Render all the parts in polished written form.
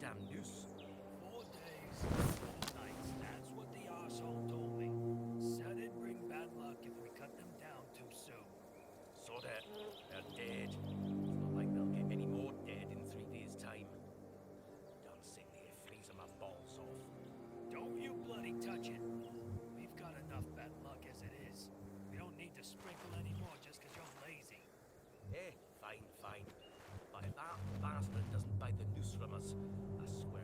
damn noose? 4 days, 4 nights. That's what the arsehole told me. Said it'd bring bad luck if we cut them down too soon. So that they're dead. It's not like they'll get any more dead in 3 days' time. Don't sit there freezing my balls off. Don't you bloody touch it. We've got enough bad luck as it is. We don't need to sprinkle any more just because you're lazy. Eh, fine. But if that bastard doesn't buy the noose from us, I swear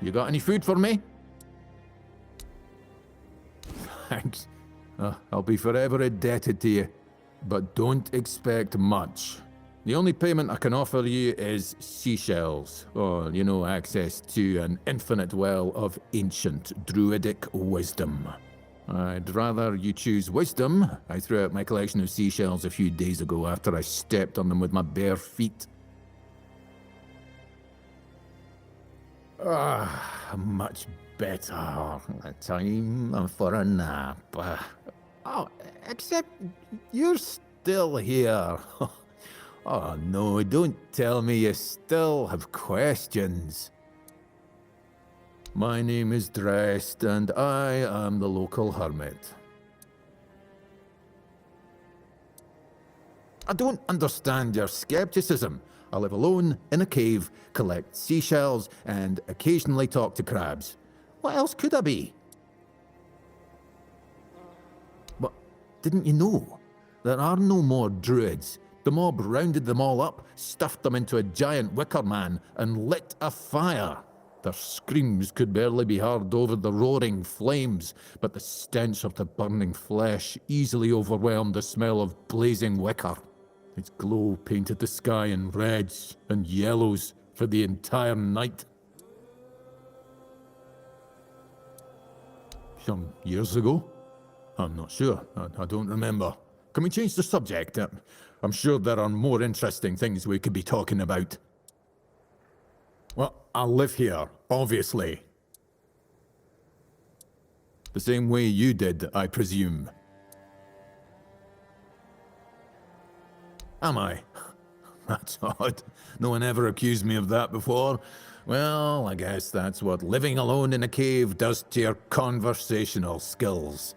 You got any food for me? Thanks. I'll be forever indebted to you. But don't expect much. The only payment I can offer you is seashells, or, you know, access to an infinite well of ancient druidic wisdom. I'd rather you choose wisdom. I threw out my collection of seashells a few days ago after I stepped on them with my bare feet. Much better. Time for a nap. Oh, except you're still here. Oh no, don't tell me you still have questions. My name is Drest, and I am the local hermit. I don't understand your skepticism. I live alone, in a cave, collect seashells, and occasionally talk to crabs. What else could I be? But didn't you know? There are no more druids. The mob rounded them all up, stuffed them into a giant wicker man, and lit a fire. Their screams could barely be heard over the roaring flames, but the stench of the burning flesh easily overwhelmed the smell of blazing wicker. Its glow painted the sky in reds and yellows for the entire night. Some years ago? I'm not sure. I don't remember. Can we change the subject? I'm sure there are more interesting things we could be talking about. Well, I live here, obviously. The same way you did, I presume. Am I? That's odd. No one ever accused me of that before. Well, I guess that's what living alone in a cave does to your conversational skills.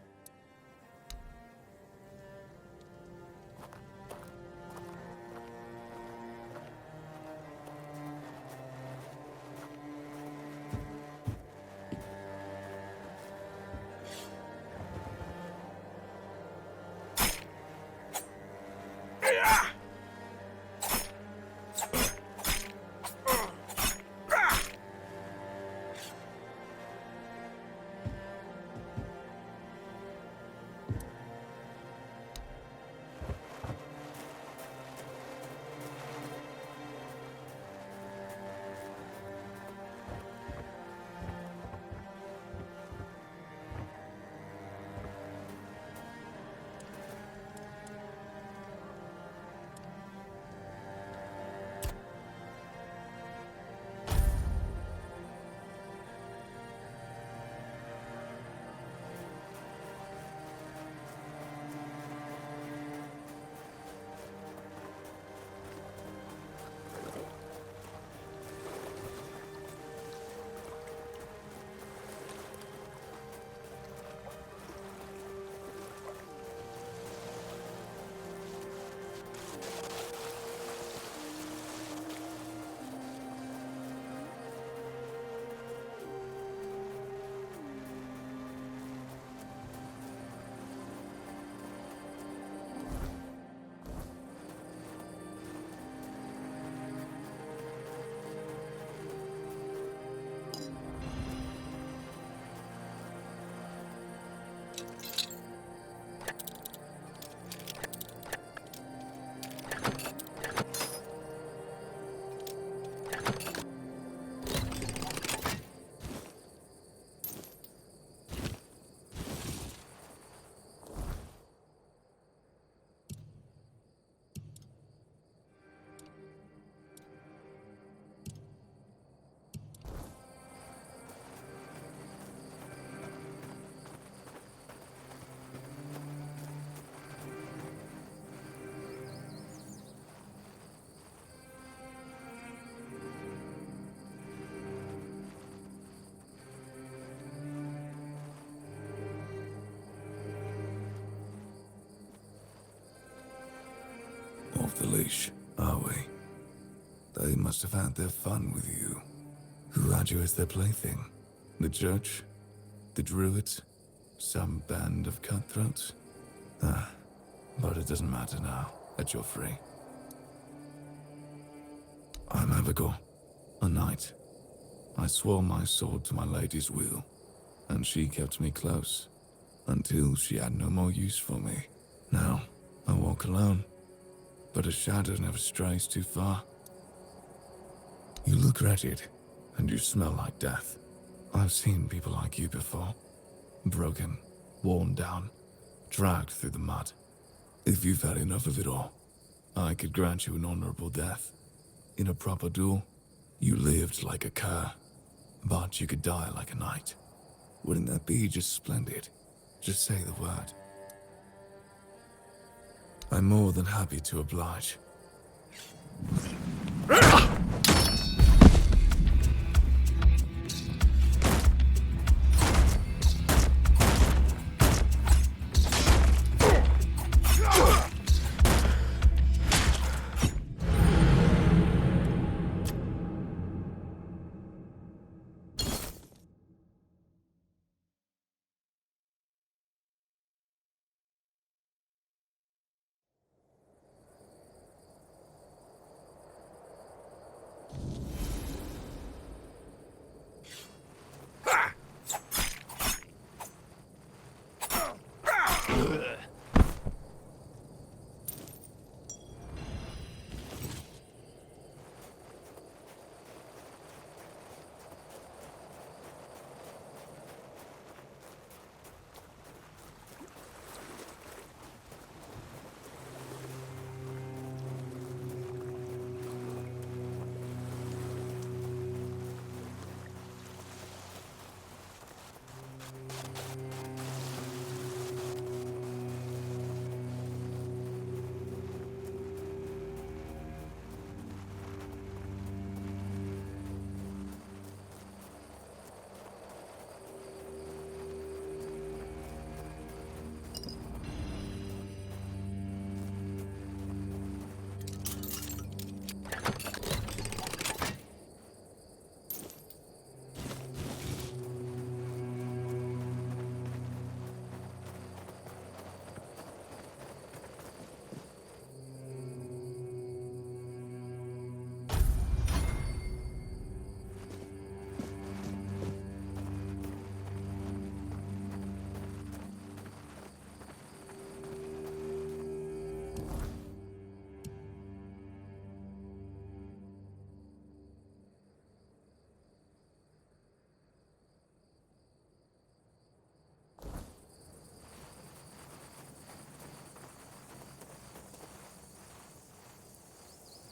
Off the leash, are we? They must have had their fun with you. Who had you as their plaything? The church? The druids? Some band of cutthroats? But it doesn't matter now that you're free. I'm Abigail, a knight. I swore my sword to my lady's will, and she kept me close, until she had no more use for me. Now, I walk alone, but a shadow never strays too far. You look wretched, and you smell like death. I've seen people like you before. Broken, worn down, dragged through the mud. If you've had enough of it all, I could grant you an honorable death. In a proper duel, you lived like a cur, but you could die like a knight. Wouldn't that be just splendid? Just say the word. I'm more than happy to oblige.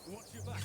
Watch your back.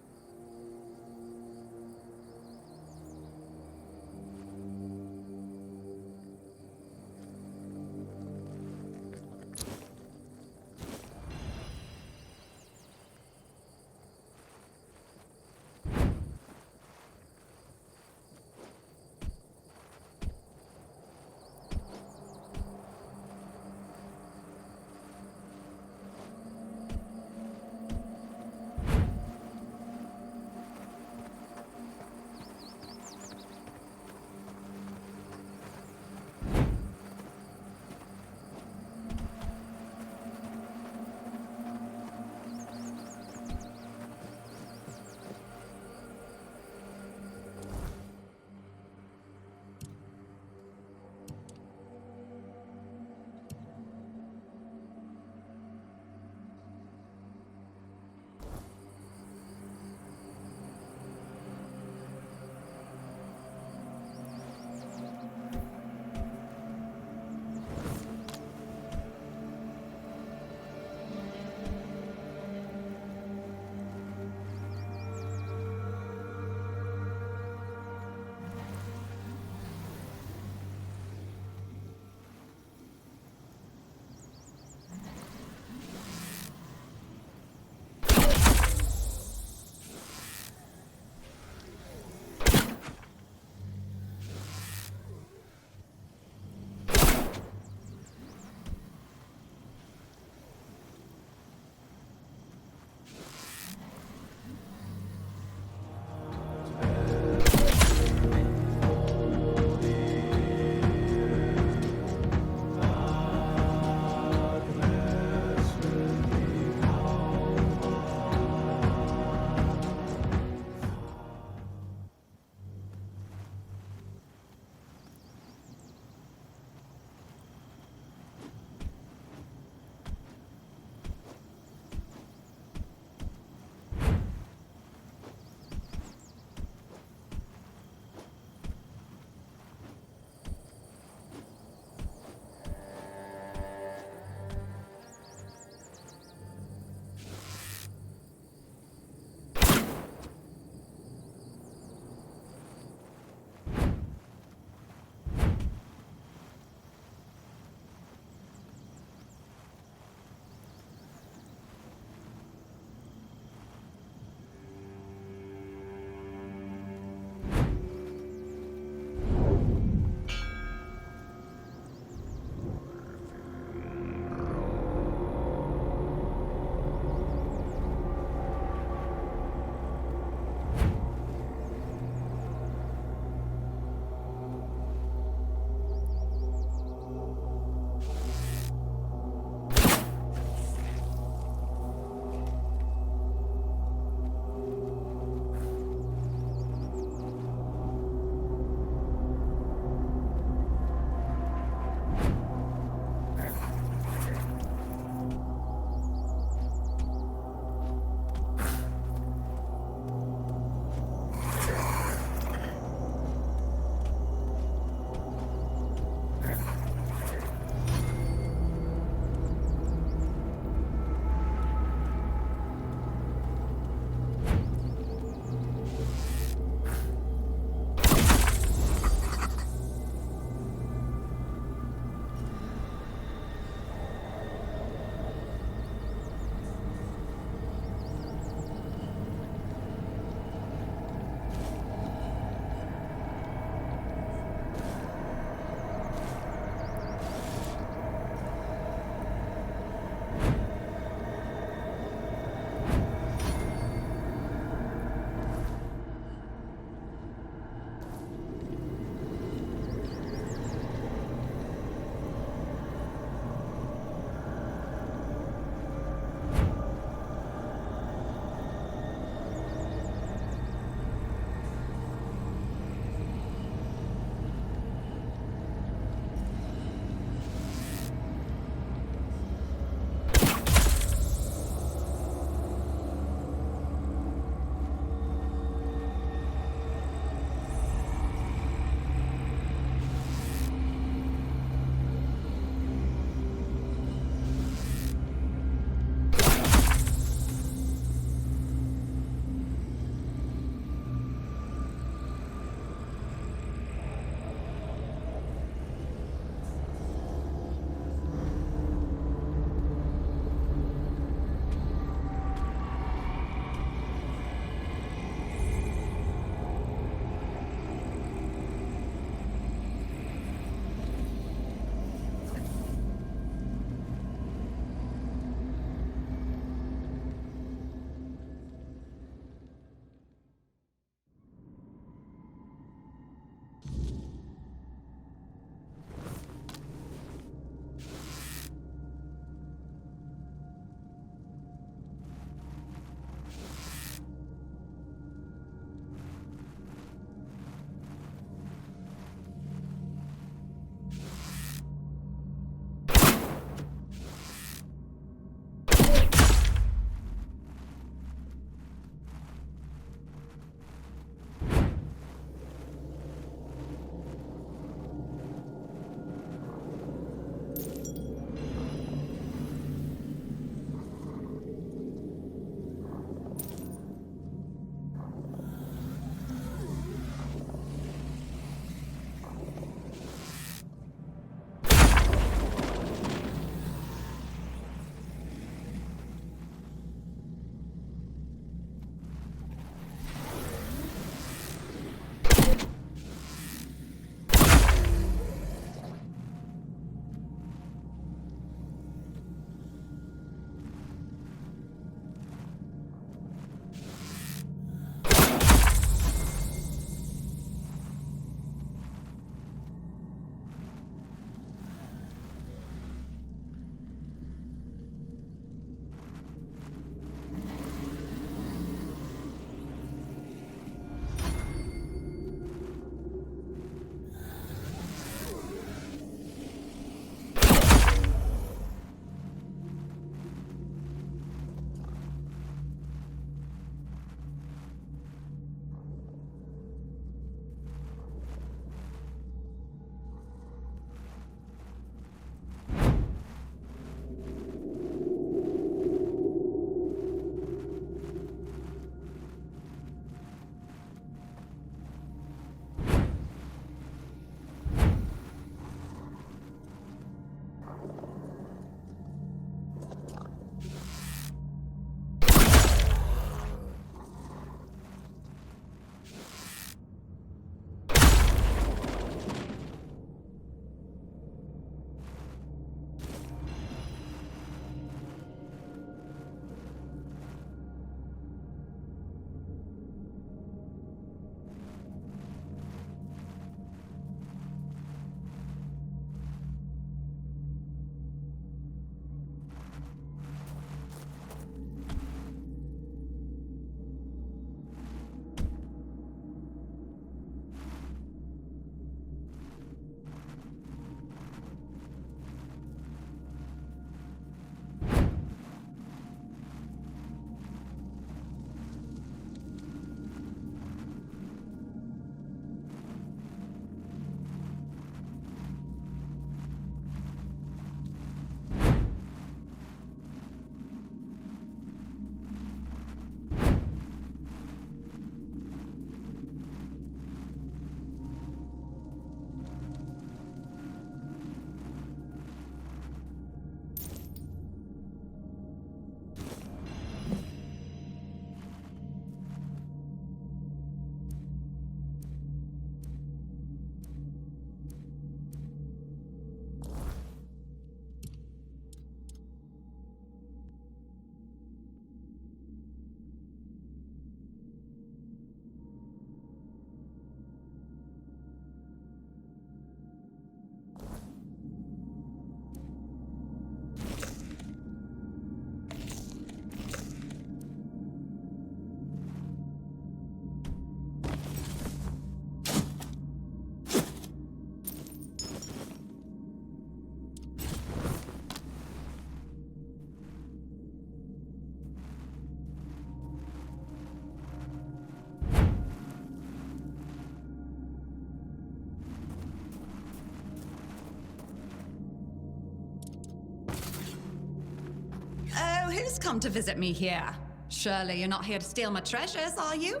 who's come to visit me here? Surely you're not here to steal my treasures, are you?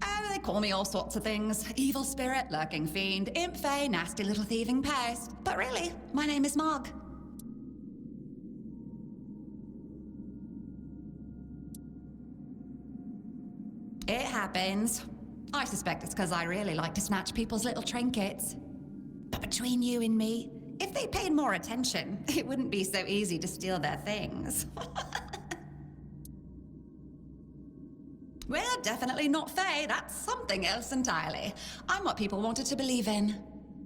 Oh, they call me all sorts of things. Evil spirit, lurking fiend, imp fae, nasty little thieving pest. But really, my name is Mog. It happens. I suspect it's because I really like to snatch people's little trinkets. But between you and me, if they paid more attention, it wouldn't be so easy to steal their things. We're definitely not Fae, that's something else entirely. I'm what people wanted to believe in.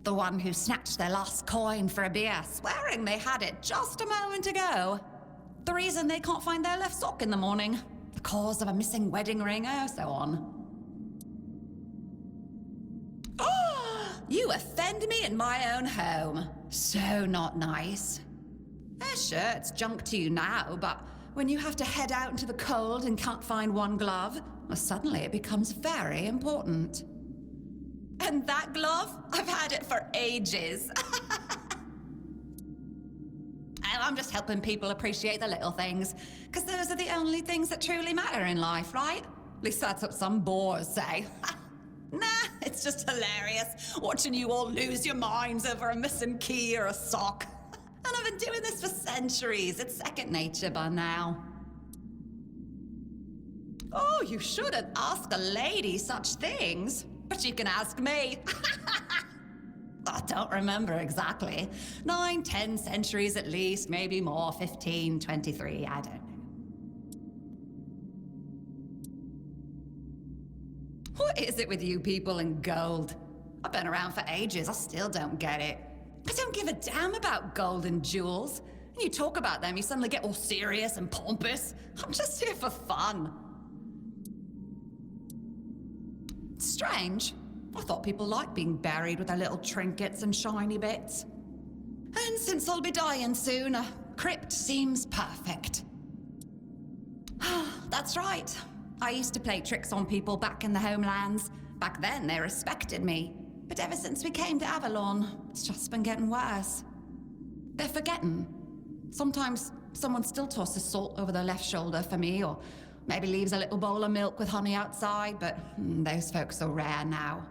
The one who snatched their last coin for a beer, swearing they had it just a moment ago. The reason they can't find their left sock in the morning. The cause of a missing wedding ring, oh, so on. You offend me in my own home. So not nice. Sure, it's junk to you now, but when you have to head out into the cold and can't find one glove, well, suddenly it becomes very important. And that glove? I've had it for ages. I'm just helping people appreciate the little things, because those are the only things that truly matter in life, right? At least that's what some bores say. Nah, it's just hilarious, watching you all lose your minds over a missing key or a sock. And I've been doing this for centuries. It's second nature by now. Oh, you shouldn't ask a lady such things, but you can ask me. I don't remember exactly. 9, 10 centuries at least, maybe more, 15, 23, I don't know. What is it with you people and gold? I've been around for ages, I still don't get it. I don't give a damn about gold and jewels. When you talk about them, you suddenly get all serious and pompous. I'm just here for fun. Strange. I thought people liked being buried with their little trinkets and shiny bits. And since I'll be dying soon, a crypt seems perfect. That's right. I used to play tricks on people back in the homelands. Back then, they respected me. But ever since we came to Avalon, it's just been getting worse. They're forgetting. Sometimes someone still tosses salt over their left shoulder for me, or maybe leaves a little bowl of milk with honey outside, but those folks are rare now.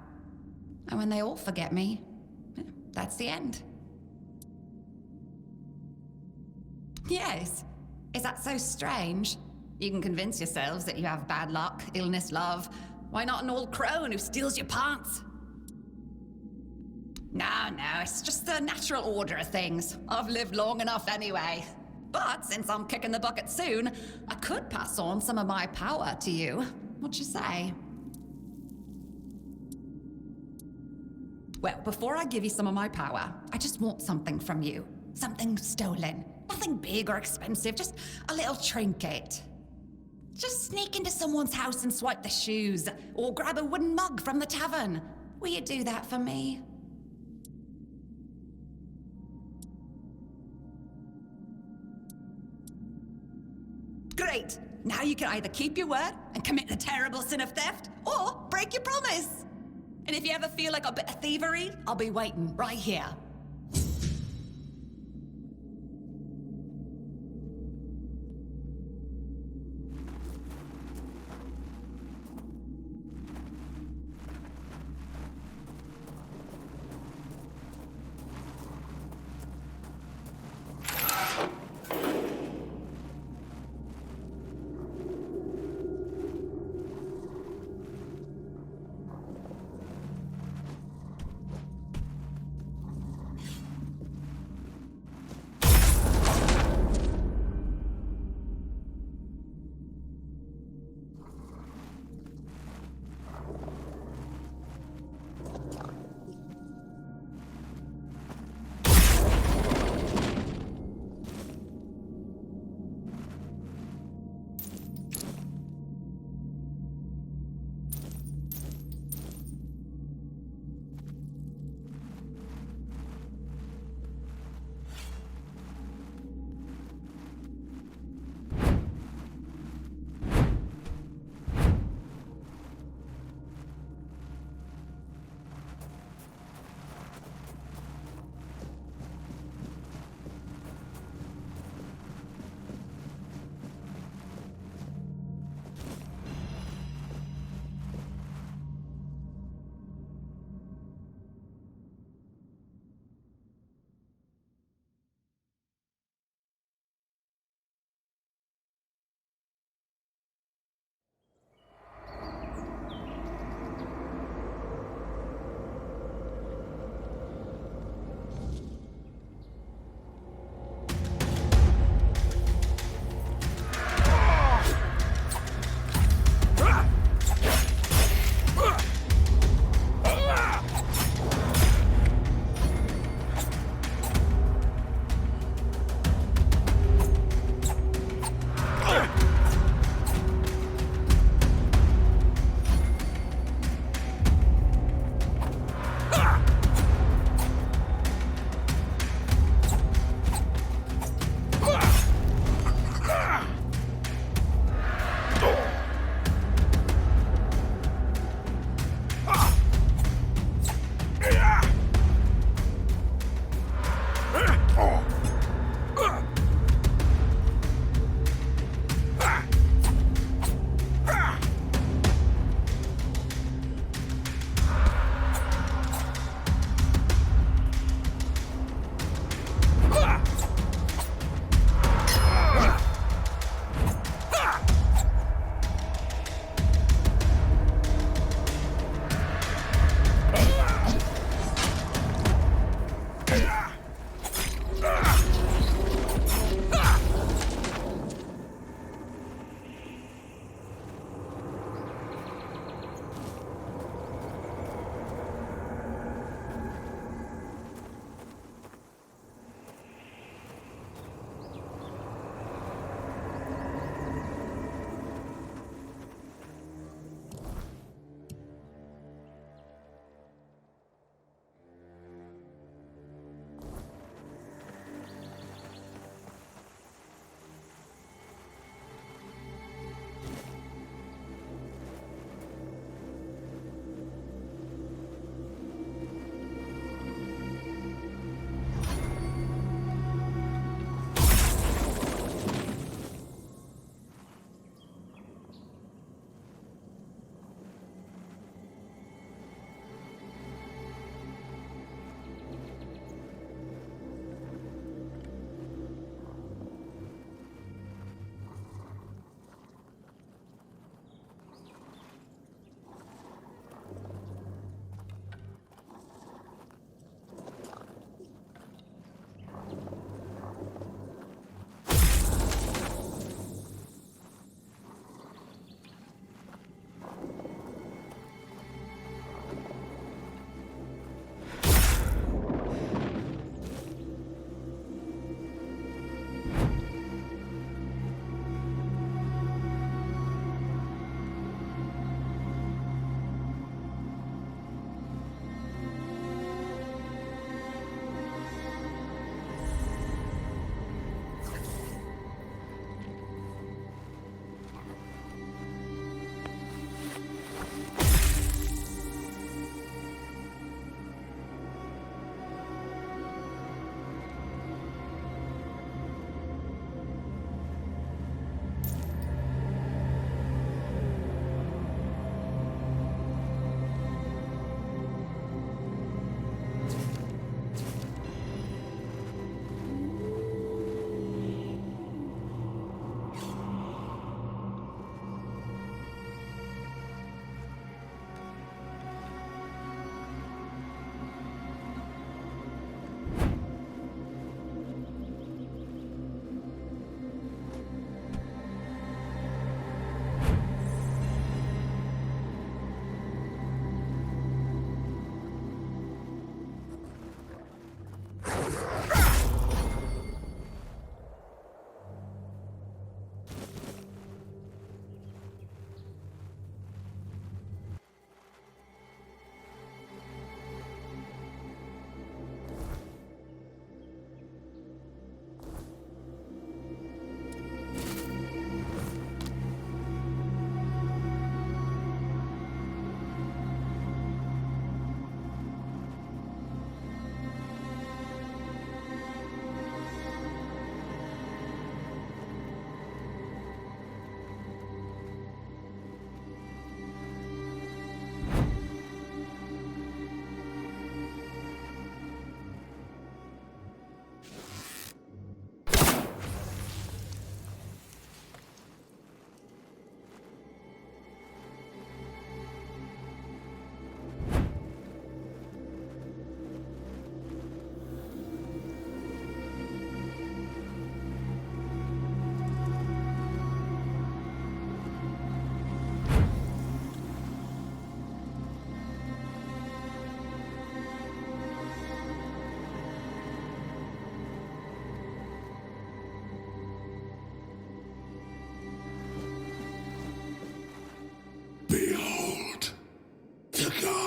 And when they all forget me, that's the end. Yes. Is that so strange? You can convince yourselves that you have bad luck, illness, love. Why not an old crone who steals your pants? No, it's just the natural order of things. I've lived long enough anyway. But since I'm kicking the bucket soon, I could pass on some of my power to you. What you say? Well, before I give you some of my power, I just want something from you. Something stolen. Nothing big or expensive, just a little trinket. Just sneak into someone's house and swipe the shoes, or grab a wooden mug from the tavern. Will you do that for me? Great! Now you can either keep your word and commit the terrible sin of theft, or break your promise! And if you ever feel like a bit of thievery, I'll be waiting right here.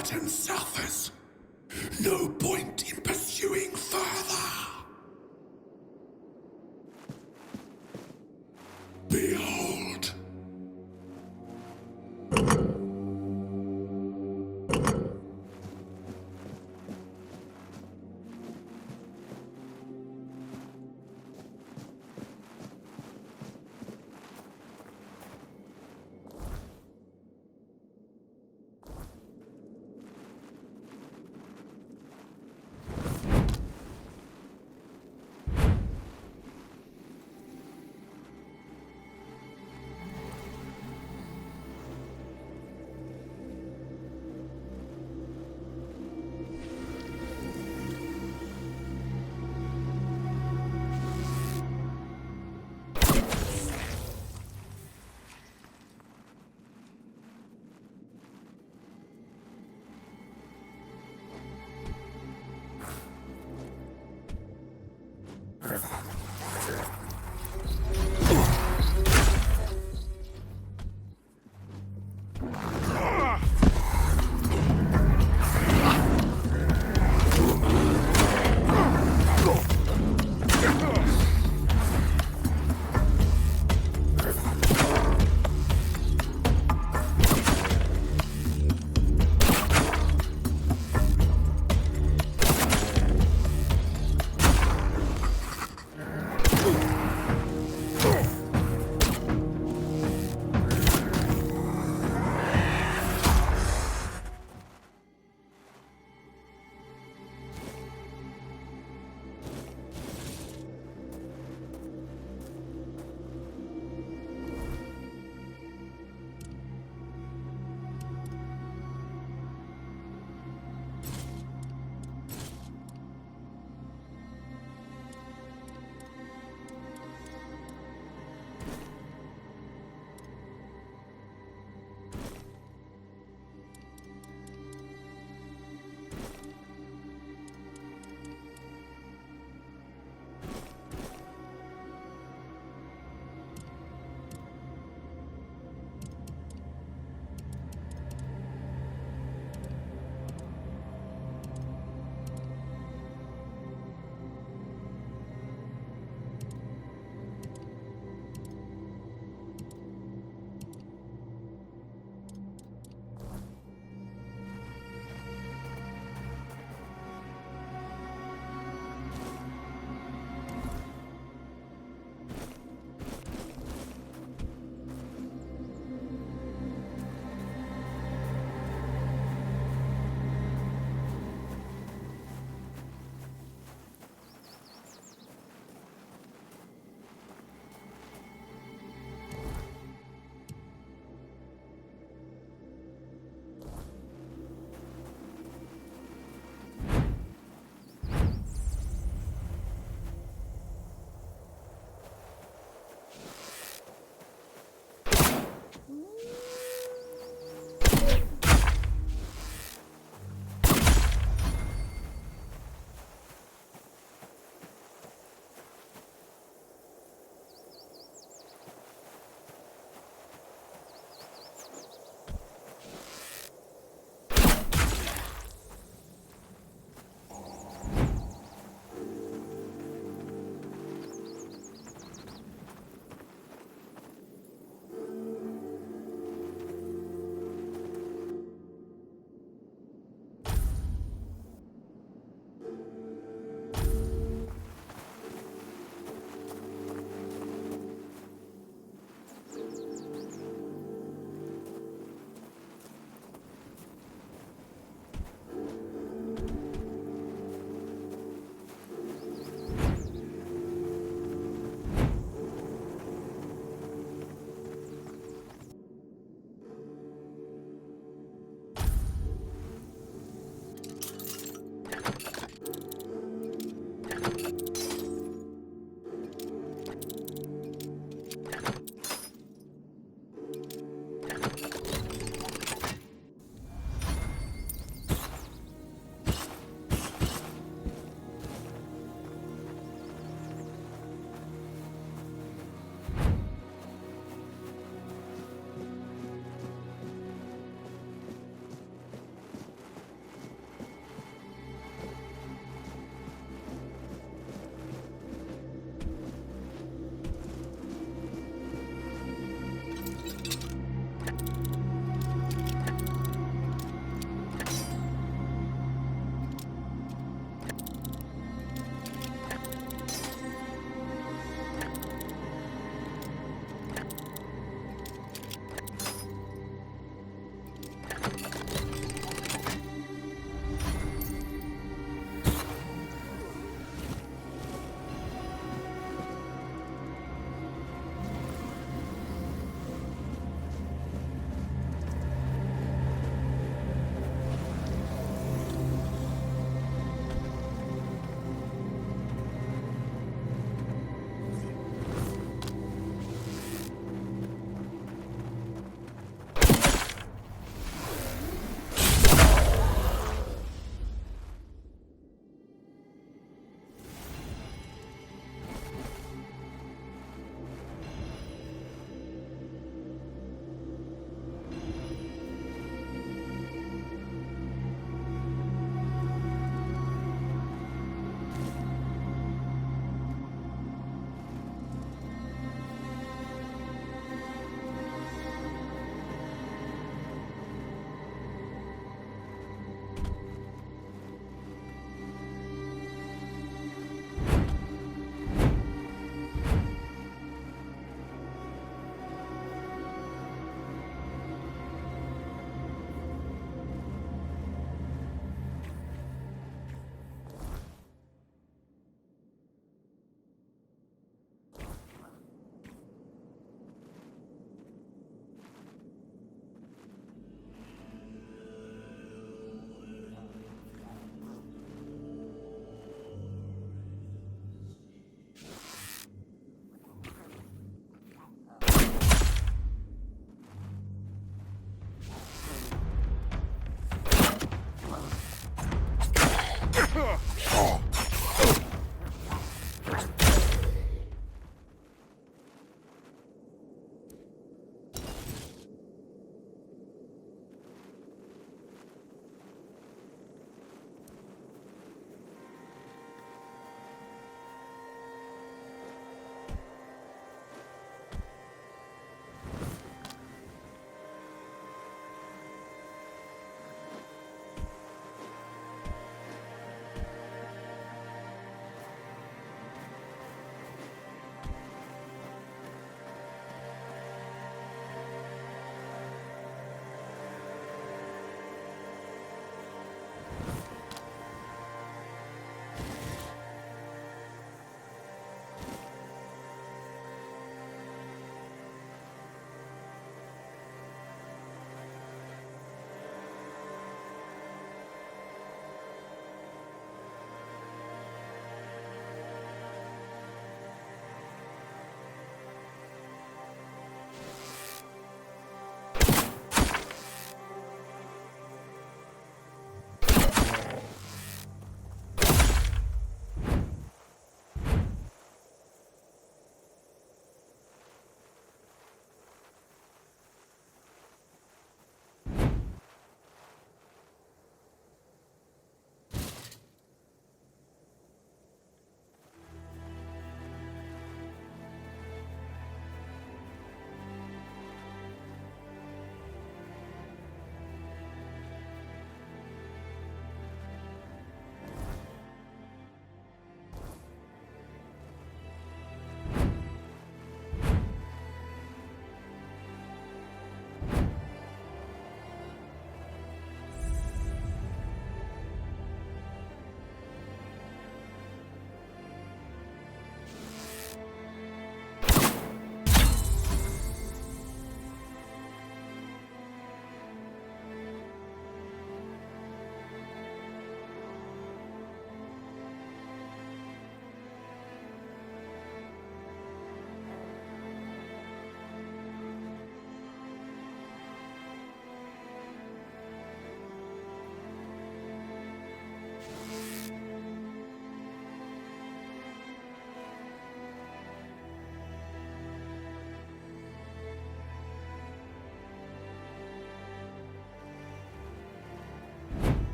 burden suffers. No point in pursuing further. Behold.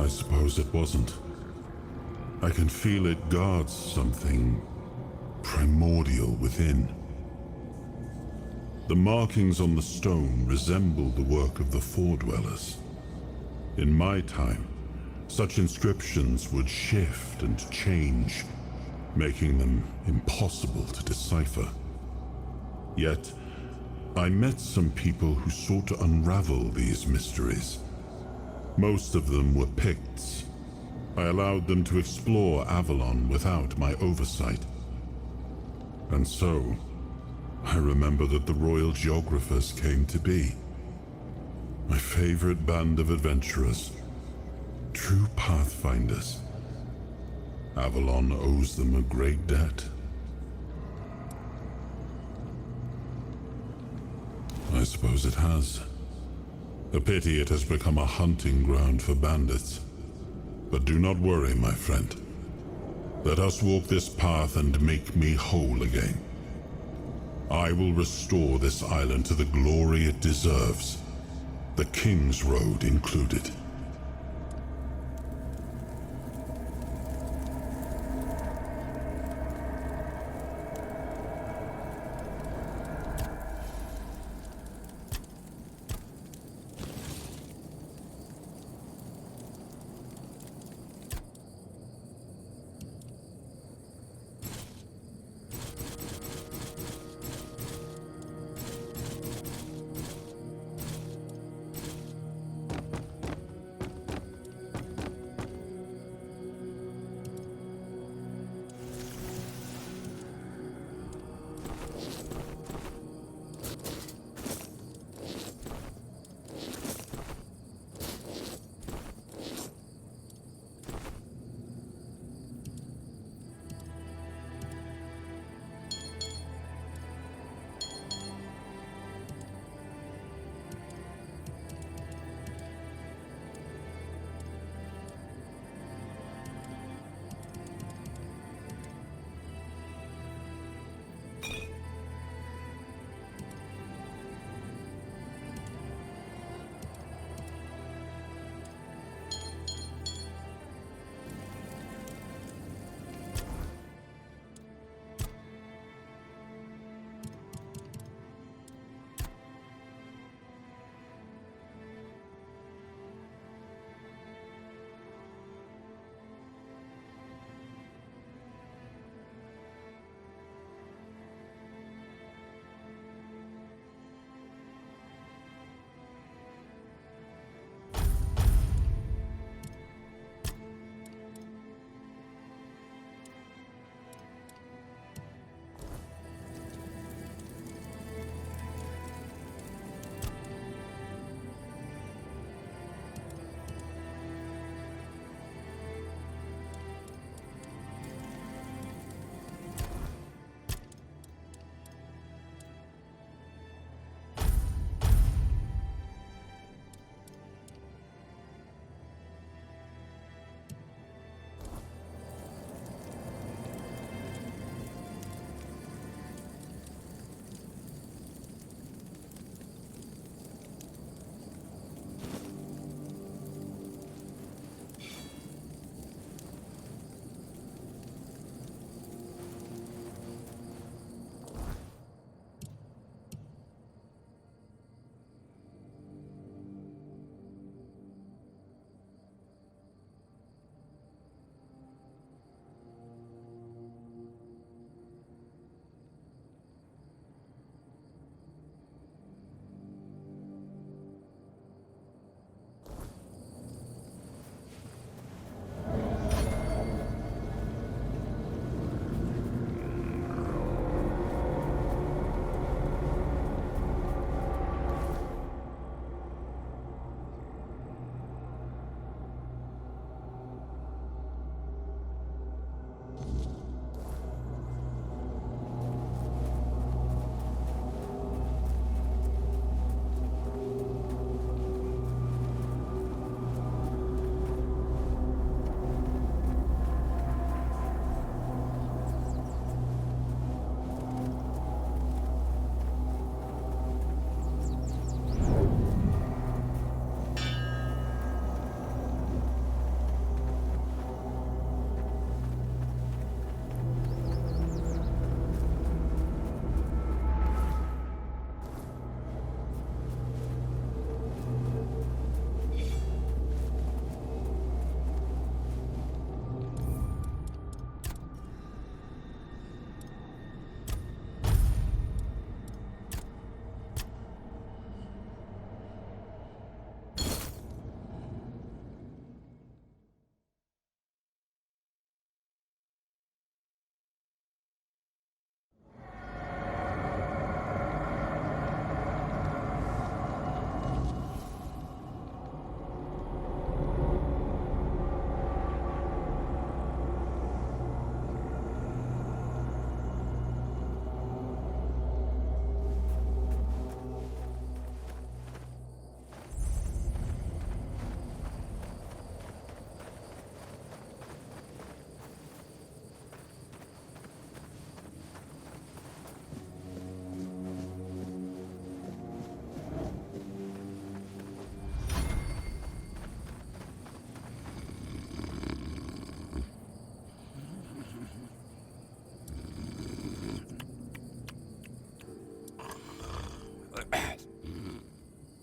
suppose it wasn't. I can feel it guards something primordial within. The markings on the stone resemble the work of the Foredwellers. In my time, such inscriptions would shift and change, making them impossible to decipher. Yet, I met some people who sought to unravel these mysteries. Most of them were Picts. I allowed them to explore Avalon without my oversight. And so, I remember that the royal geographers came to be. My favorite band of adventurers. True pathfinders. Avalon owes them a great debt. I suppose it has. A pity it has become a hunting ground for bandits. But do not worry, my friend. Let us walk this path and make me whole again. I will restore this island to the glory it deserves, the King's Road included.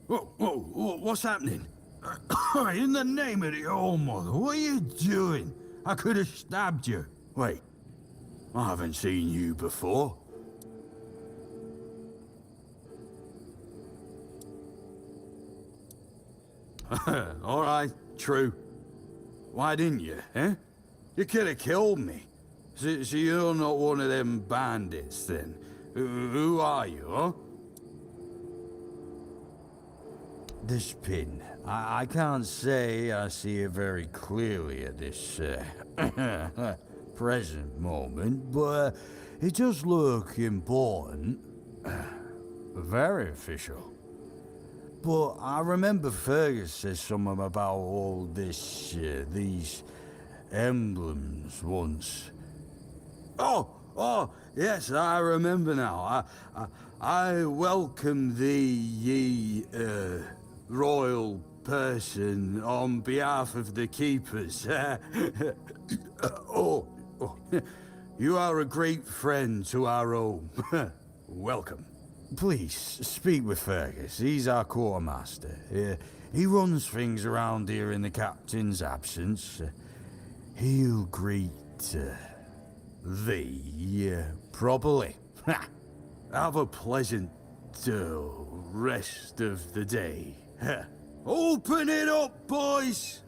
Whoa, what's happening? In the name of the All Mother, what are you doing? I could have stabbed you. Wait, I haven't seen you before. All right, true. Why didn't you, eh? You could have killed me. So you're not one of them bandits, then? Who are you, huh? This pin, I can't say I see it very clearly at this present moment, but it does look important. Very official. But I remember Fergus said something about all this, these emblems once. Oh, yes, I remember now. I welcome thee, ye, royal person, on behalf of the keepers. You are a great friend to our home. Welcome. Please, speak with Fergus. He's our quartermaster. He runs things around here in the captain's absence. He'll greet thee properly. Have a pleasant rest of the day. Open it up, boys!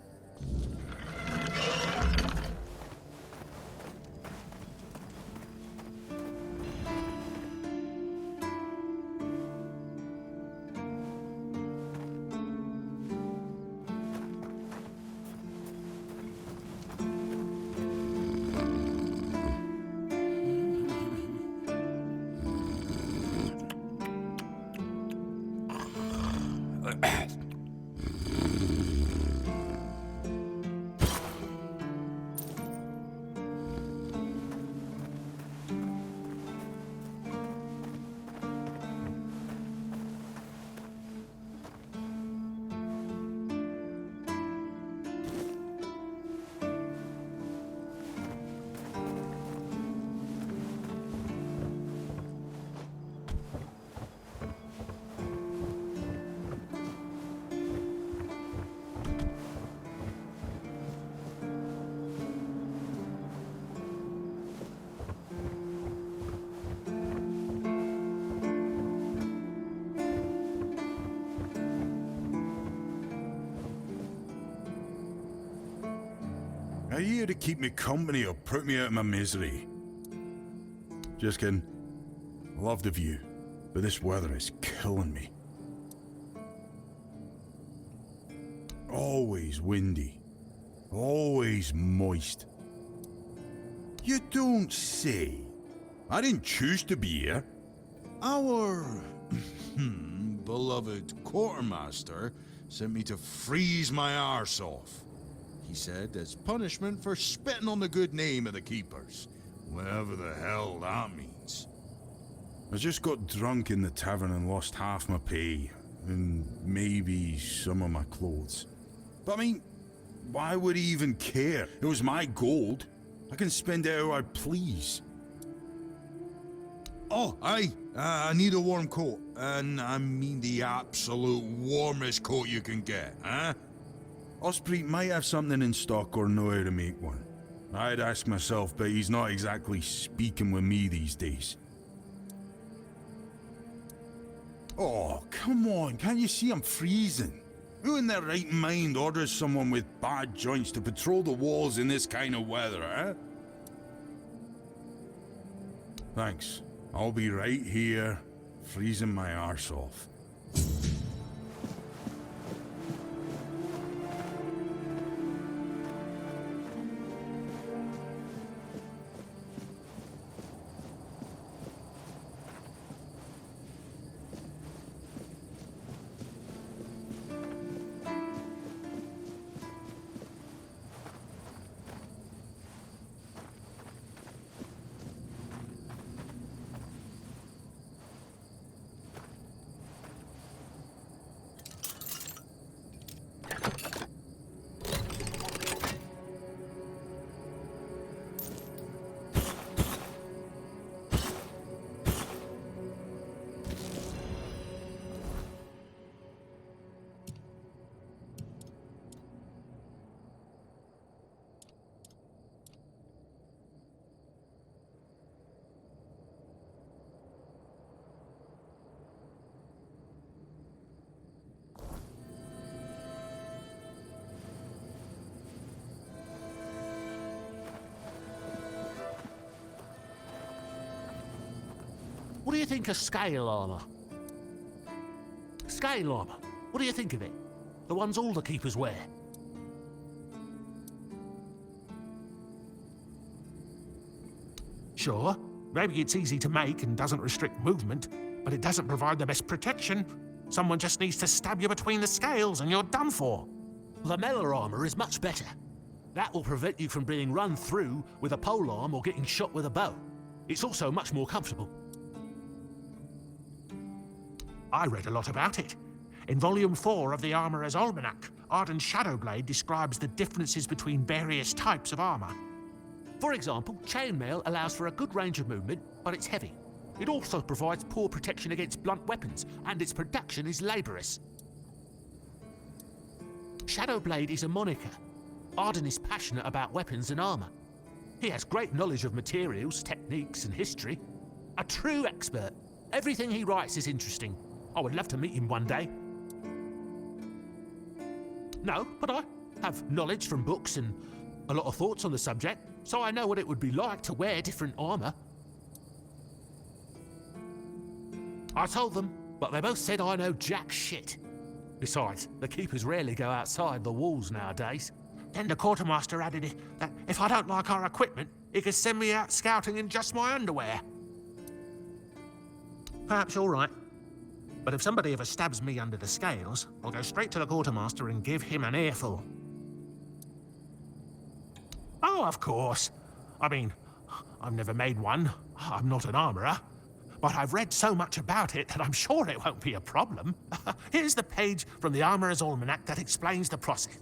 Are you here to keep me company or put me out of my misery? Just kidding. Love the view, but this weather is killing me. Always windy. Always moist. You don't say. I didn't choose to be here. Our beloved quartermaster sent me to freeze my arse off. He said, as punishment for spitting on the good name of the keepers. Whatever the hell that means. I just got drunk in the tavern and lost half my pay. And maybe some of my clothes. But I mean, why would he even care? It was my gold. I can spend it how I please. Oh, aye. I need a warm coat. And I mean the absolute warmest coat you can get, huh? Osprey might have something in stock or know how to make one. I'd ask myself, but he's not exactly speaking with me these days. Oh, come on, can't you see I'm freezing? Who in their right mind orders someone with bad joints to patrol the walls in this kind of weather, eh? Thanks. I'll be right here, freezing my arse off. What do you think of scale armour? Scale armour. What do you think of it? The ones all the keepers wear. Sure, maybe it's easy to make and doesn't restrict movement, but it doesn't provide the best protection. Someone just needs to stab you between the scales and you're done for. Lamella armour is much better. That will prevent you from being run through with a polearm or getting shot with a bow. It's also much more comfortable. I read a lot about it. In Volume 4 of the Armourer's Almanac, Arden's Shadowblade describes the differences between various types of armour. For example, chainmail allows for a good range of movement, but it's heavy. It also provides poor protection against blunt weapons, and its production is laborious. Shadowblade is a moniker. Arden is passionate about weapons and armour. He has great knowledge of materials, techniques, and history. A true expert. Everything he writes is interesting. I would love to meet him one day. No, but I have knowledge from books and a lot of thoughts on the subject, so I know what it would be like to wear different armour. I told them, but they both said I know jack shit. Besides, the keepers rarely go outside the walls nowadays. Then the quartermaster added that if I don't like our equipment, he could send me out scouting in just my underwear. Perhaps you're right. But if somebody ever stabs me under the scales, I'll go straight to the quartermaster and give him an earful. Oh, of course. I mean, I've never made one. I'm not an armourer. But I've read so much about it that I'm sure it won't be a problem. Here's the page from the Armourer's Almanac that explains the process.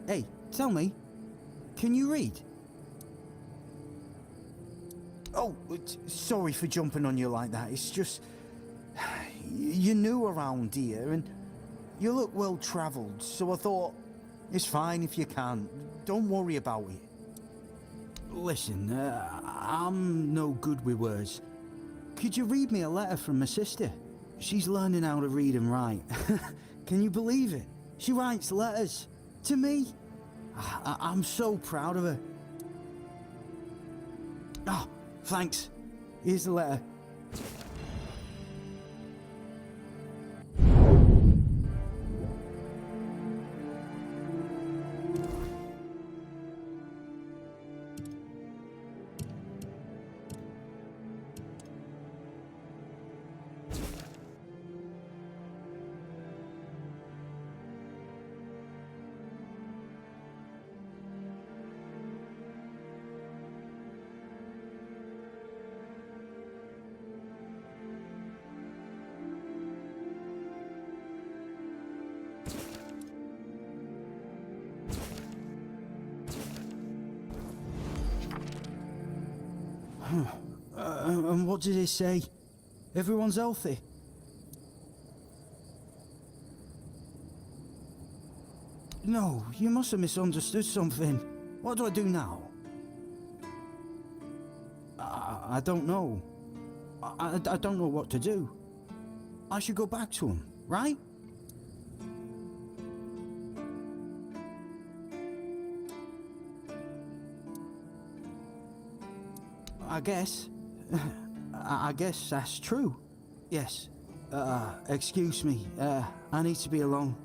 Hey, tell me, can you read? Oh, sorry for jumping on you like that. It's just, you're new around here and you look well travelled, so I thought, it's fine if you can't. Don't worry about it. Listen, I'm no good with words. Could you read me a letter from my sister? She's learning how to read and write. Can you believe it? She writes letters. To me. I'm so proud of her. Oh, thanks. Here's the letter. And what did it say? Everyone's healthy? No, you must have misunderstood something. What do I do now? I don't know. I don't know what to do. I should go back to him, right? I guess that's true. Yes. Excuse me. I need to be alone.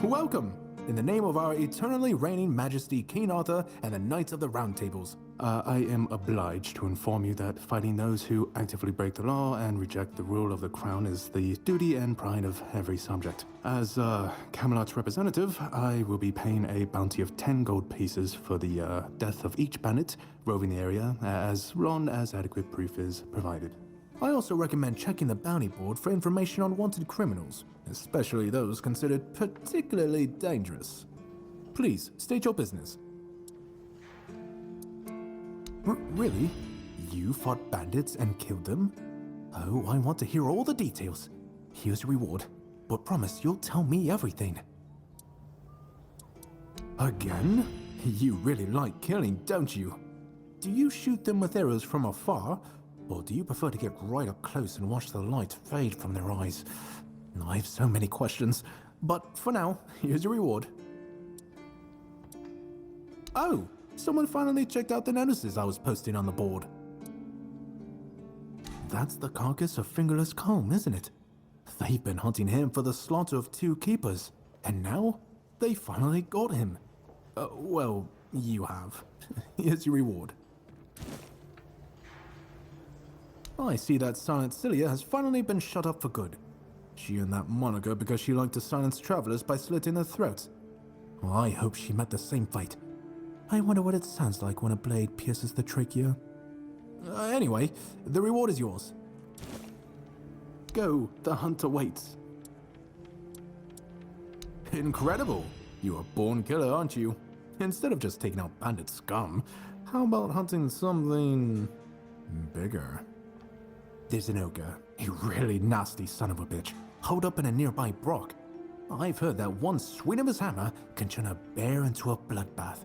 Welcome! In the name of our eternally reigning Majesty King Arthur and the Knights of the Round Tables, I am obliged to inform you that fighting those who actively break the law and reject the rule of the crown is the duty and pride of every subject. As Camelot's representative, I will be paying a bounty of 10 gold pieces for the death of each bandit roving the area, as long as adequate proof is provided. I also recommend checking the bounty board for information on wanted criminals, especially those considered particularly dangerous. Please, state your business. Really? You fought bandits and killed them? Oh, I want to hear all the details. Here's your reward, but promise you'll tell me everything. Again? You really like killing, don't you? Do you shoot them with arrows from afar? Or do you prefer to get right up close and watch the light fade from their eyes? I have so many questions, but for now, here's your reward. Oh, someone finally checked out the notices I was posting on the board. That's the carcass of Fingerless Comb, isn't it? They've been hunting him for the slaughter of 2 keepers, and now they finally got him. Well, you have. Here's your reward. I see that Silent Cilia has finally been shut up for good. She earned that moniker because she liked to silence travelers by slitting their throats. Well, I hope she met the same fate. I wonder what it sounds like when a blade pierces the trachea. Anyway, the reward is yours. Go, the hunter waits. Incredible! You're a born killer, aren't you? Instead of just taking out bandit scum, how about hunting something bigger? There's an ogre, a really nasty son of a bitch, holed up in a nearby brook. I've heard that one swing of his hammer can turn a bear into a bloodbath.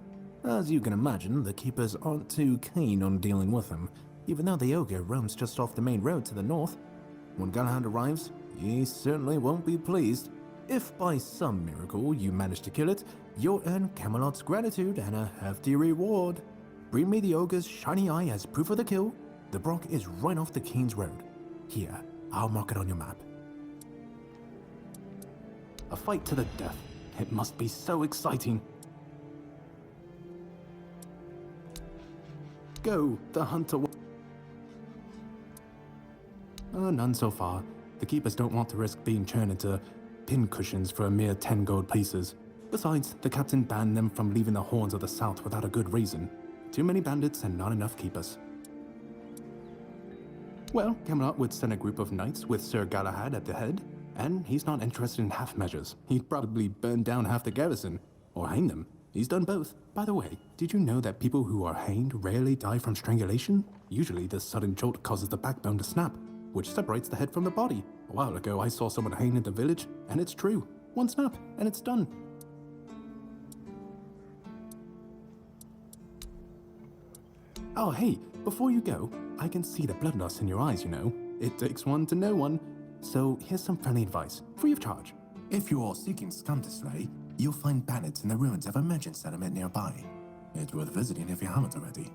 As you can imagine, the keepers aren't too keen on dealing with him, even though the ogre roams just off the main road to the north. When Galahad arrives, he certainly won't be pleased. If by some miracle you manage to kill it, you'll earn Camelot's gratitude and a hefty reward. Bring me the ogre's shiny eye as proof of the kill. The brook is right off the King's Road. Here, I'll mark it on your map. A fight to the death. It must be so exciting. Go, the hunter. None so far. The keepers don't want to risk being turned into pincushions for a mere 10 gold pieces. Besides, the captain banned them from leaving the Horns of the South without a good reason. Too many bandits and not enough keepers. Well, Camelot would send a group of knights with Sir Galahad at the head, and he's not interested in half measures. He'd probably burn down half the garrison, or hang them. He's done both. By the way, did you know that people who are hanged rarely die from strangulation? Usually the sudden jolt causes the backbone to snap, which separates the head from the body. A while ago I saw someone hanged in the village, and it's true. One snap, and it's done. Oh hey, before you go, I can see the bloodlust in your eyes, you know. It takes one to know one. So here's some friendly advice, free of charge. If you are seeking scum to slay, you'll find bandits in the ruins of a merchant settlement nearby. It's worth visiting if you haven't already.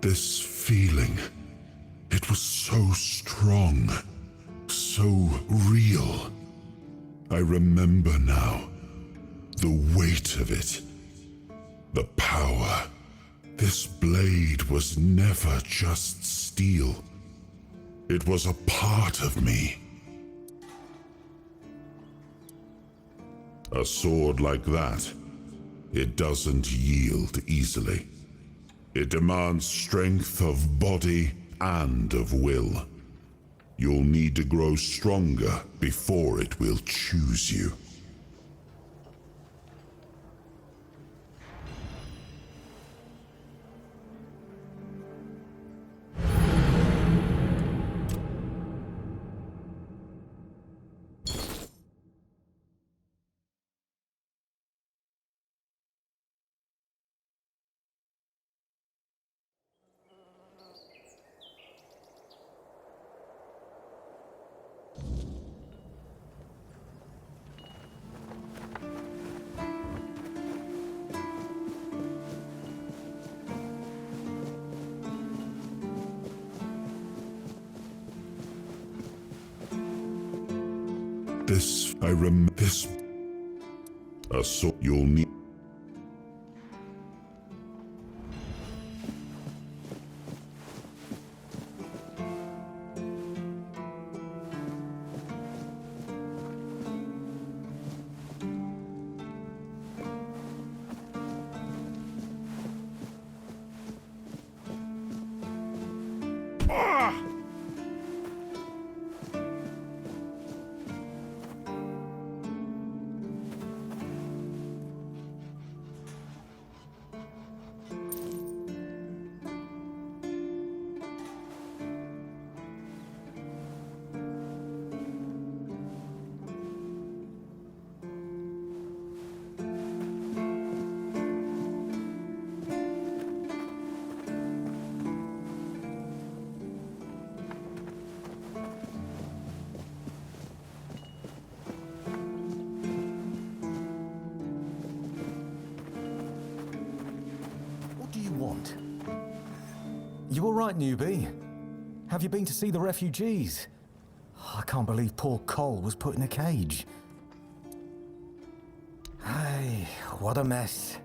This feeling, it was so strong, so real. I remember now, the weight of it, the power. This blade was never just steel. It was a part of me. A sword like that, it doesn't yield easily. It demands strength of body and of will. You'll need to grow stronger before it will choose you. This, a sword you'll need. You all right, newbie? Have you been to see the refugees? I can't believe poor Cole was put in a cage. Hey, what a mess.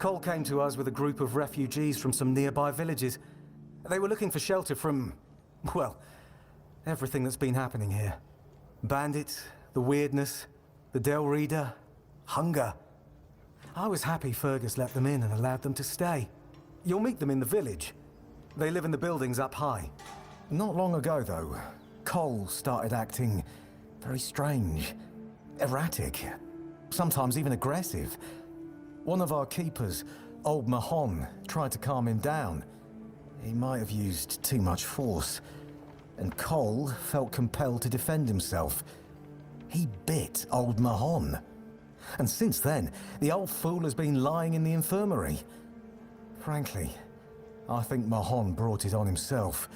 Cole came to us with a group of refugees from some nearby villages. They were looking for shelter from, well, everything that's been happening here. Bandits, the weirdness, the Del Reader, hunger. I was happy Fergus let them in and allowed them to stay. You'll meet them in the village. They live in the buildings up high. Not long ago, though, Cole started acting very strange, erratic, sometimes even aggressive. One of our keepers, old Mahon, tried to calm him down. He might have used too much force, and Cole felt compelled to defend himself. He bit old Mahon. And since then, the old fool has been lying in the infirmary. Frankly, I think Mahon brought it on himself.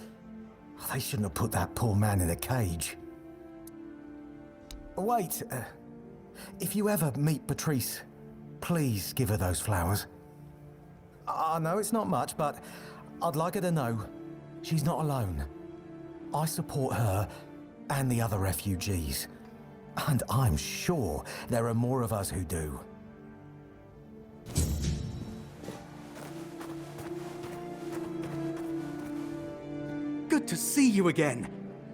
They shouldn't have put that poor man in a cage. Wait, if you ever meet Patrice, please give her those flowers. I know it's not much, but I'd like her to know she's not alone. I support her and the other refugees. And I'm sure there are more of us who do. Good to see you again.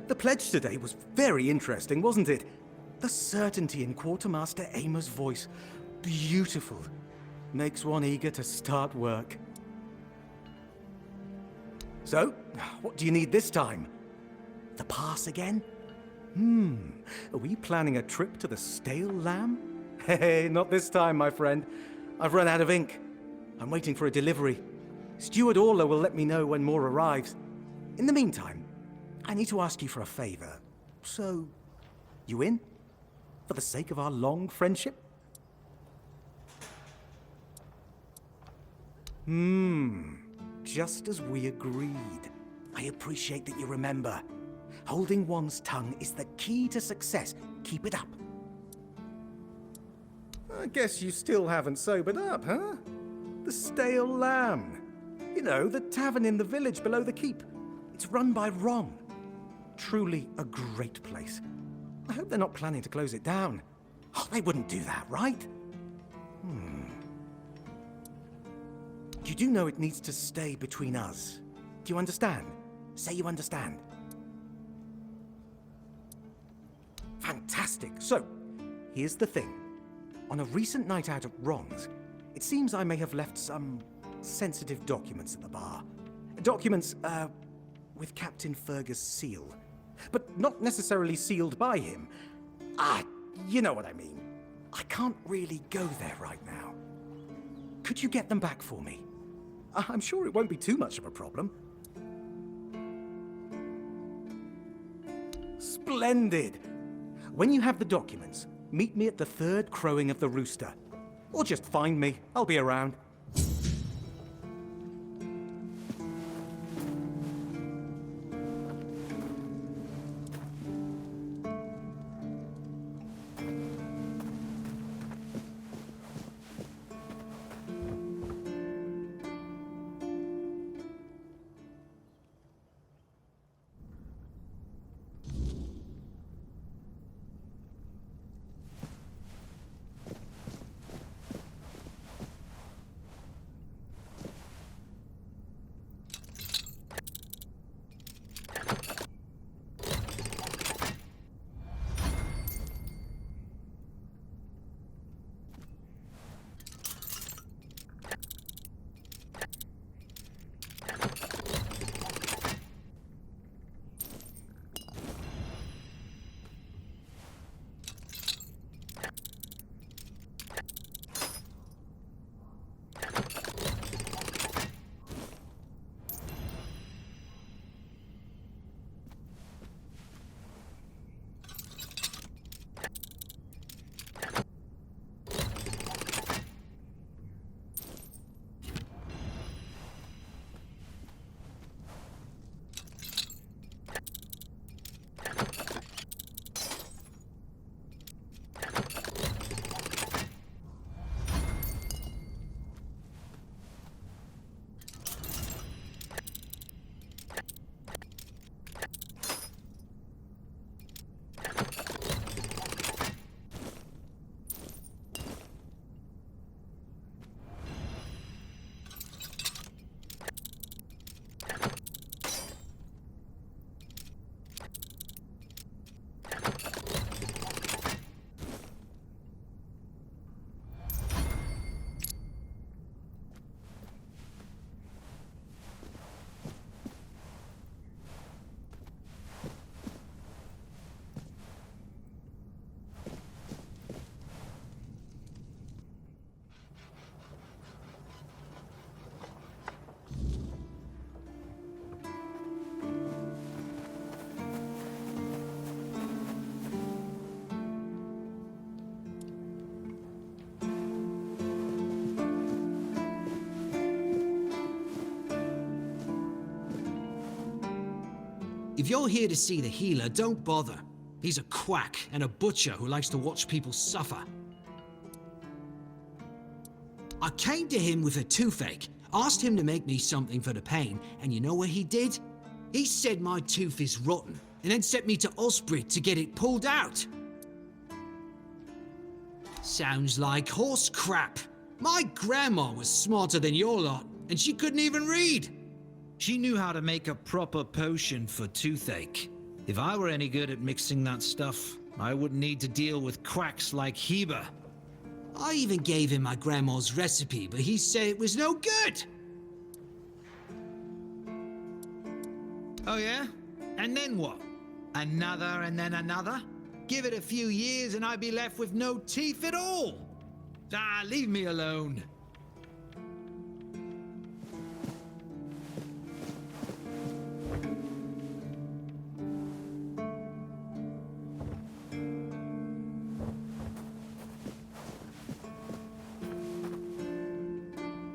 The pledge today was very interesting, wasn't it? The certainty in Quartermaster Aymer's voice. Beautiful. Makes one eager to start work. So, what do you need this time? The pass again? Are we planning a trip to the Stale Lamb? Hey, not this time, my friend. I've run out of ink. I'm waiting for a delivery. Steward Orla will let me know when more arrives. In the meantime, I need to ask you for a favor. So, you in? For the sake of our long friendship? Just as we agreed. I appreciate that you remember. Holding one's tongue is the key to success. Keep it up. I guess you still haven't sobered up, huh? The Stale Lamb. You know, the tavern in the village below the keep. It's run by Ron. Truly a great place. I hope they're not planning to close it down. Oh, they wouldn't do that, right? You do know it needs to stay between us. Do you understand? Say you understand. Fantastic. So, here's the thing. On a recent night out at Ron's, it seems I may have left some sensitive documents at the bar. Documents, with Captain Fergus' seal. But not necessarily sealed by him. You know what I mean. I can't really go there right now. Could you get them back for me? I'm sure it won't be too much of a problem. Splendid! When you have the documents, meet me at the third crowing of the rooster. Or just find me. I'll be around. If you're here to see the healer, don't bother. He's a quack and a butcher who likes to watch people suffer. I came to him with a toothache, asked him to make me something for the pain, and you know what he did? He said my tooth is rotten, and then sent me to Osprey to get it pulled out. Sounds like horse crap. My grandma was smarter than your lot, and she couldn't even read. She knew how to make a proper potion for toothache. If I were any good at mixing that stuff, I wouldn't need to deal with quacks like Heber. I even gave him my grandma's recipe, but he said it was no good. Oh yeah? And then what? Another and then another? Give it a few years and I'd be left with no teeth at all. Leave me alone.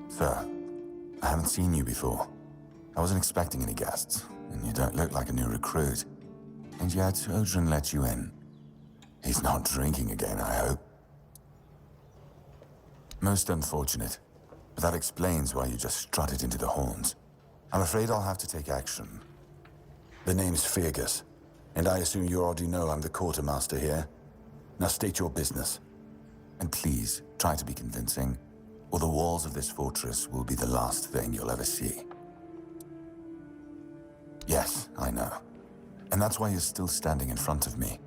Sir, I haven't seen you before. I wasn't expecting any guests, and you don't look like a new recruit. And yet, Odrin let you in. He's not drinking again, I hope. Most unfortunate. but that explains why you just strutted into the horns. I'm afraid I'll have to take action. The name's Fergus, and I assume you already know I'm the quartermaster here. Now state your business. And please, try to be convincing, or the walls of this fortress will be the last thing you'll ever see. Yes, I know. And that's why you're still standing in front of me.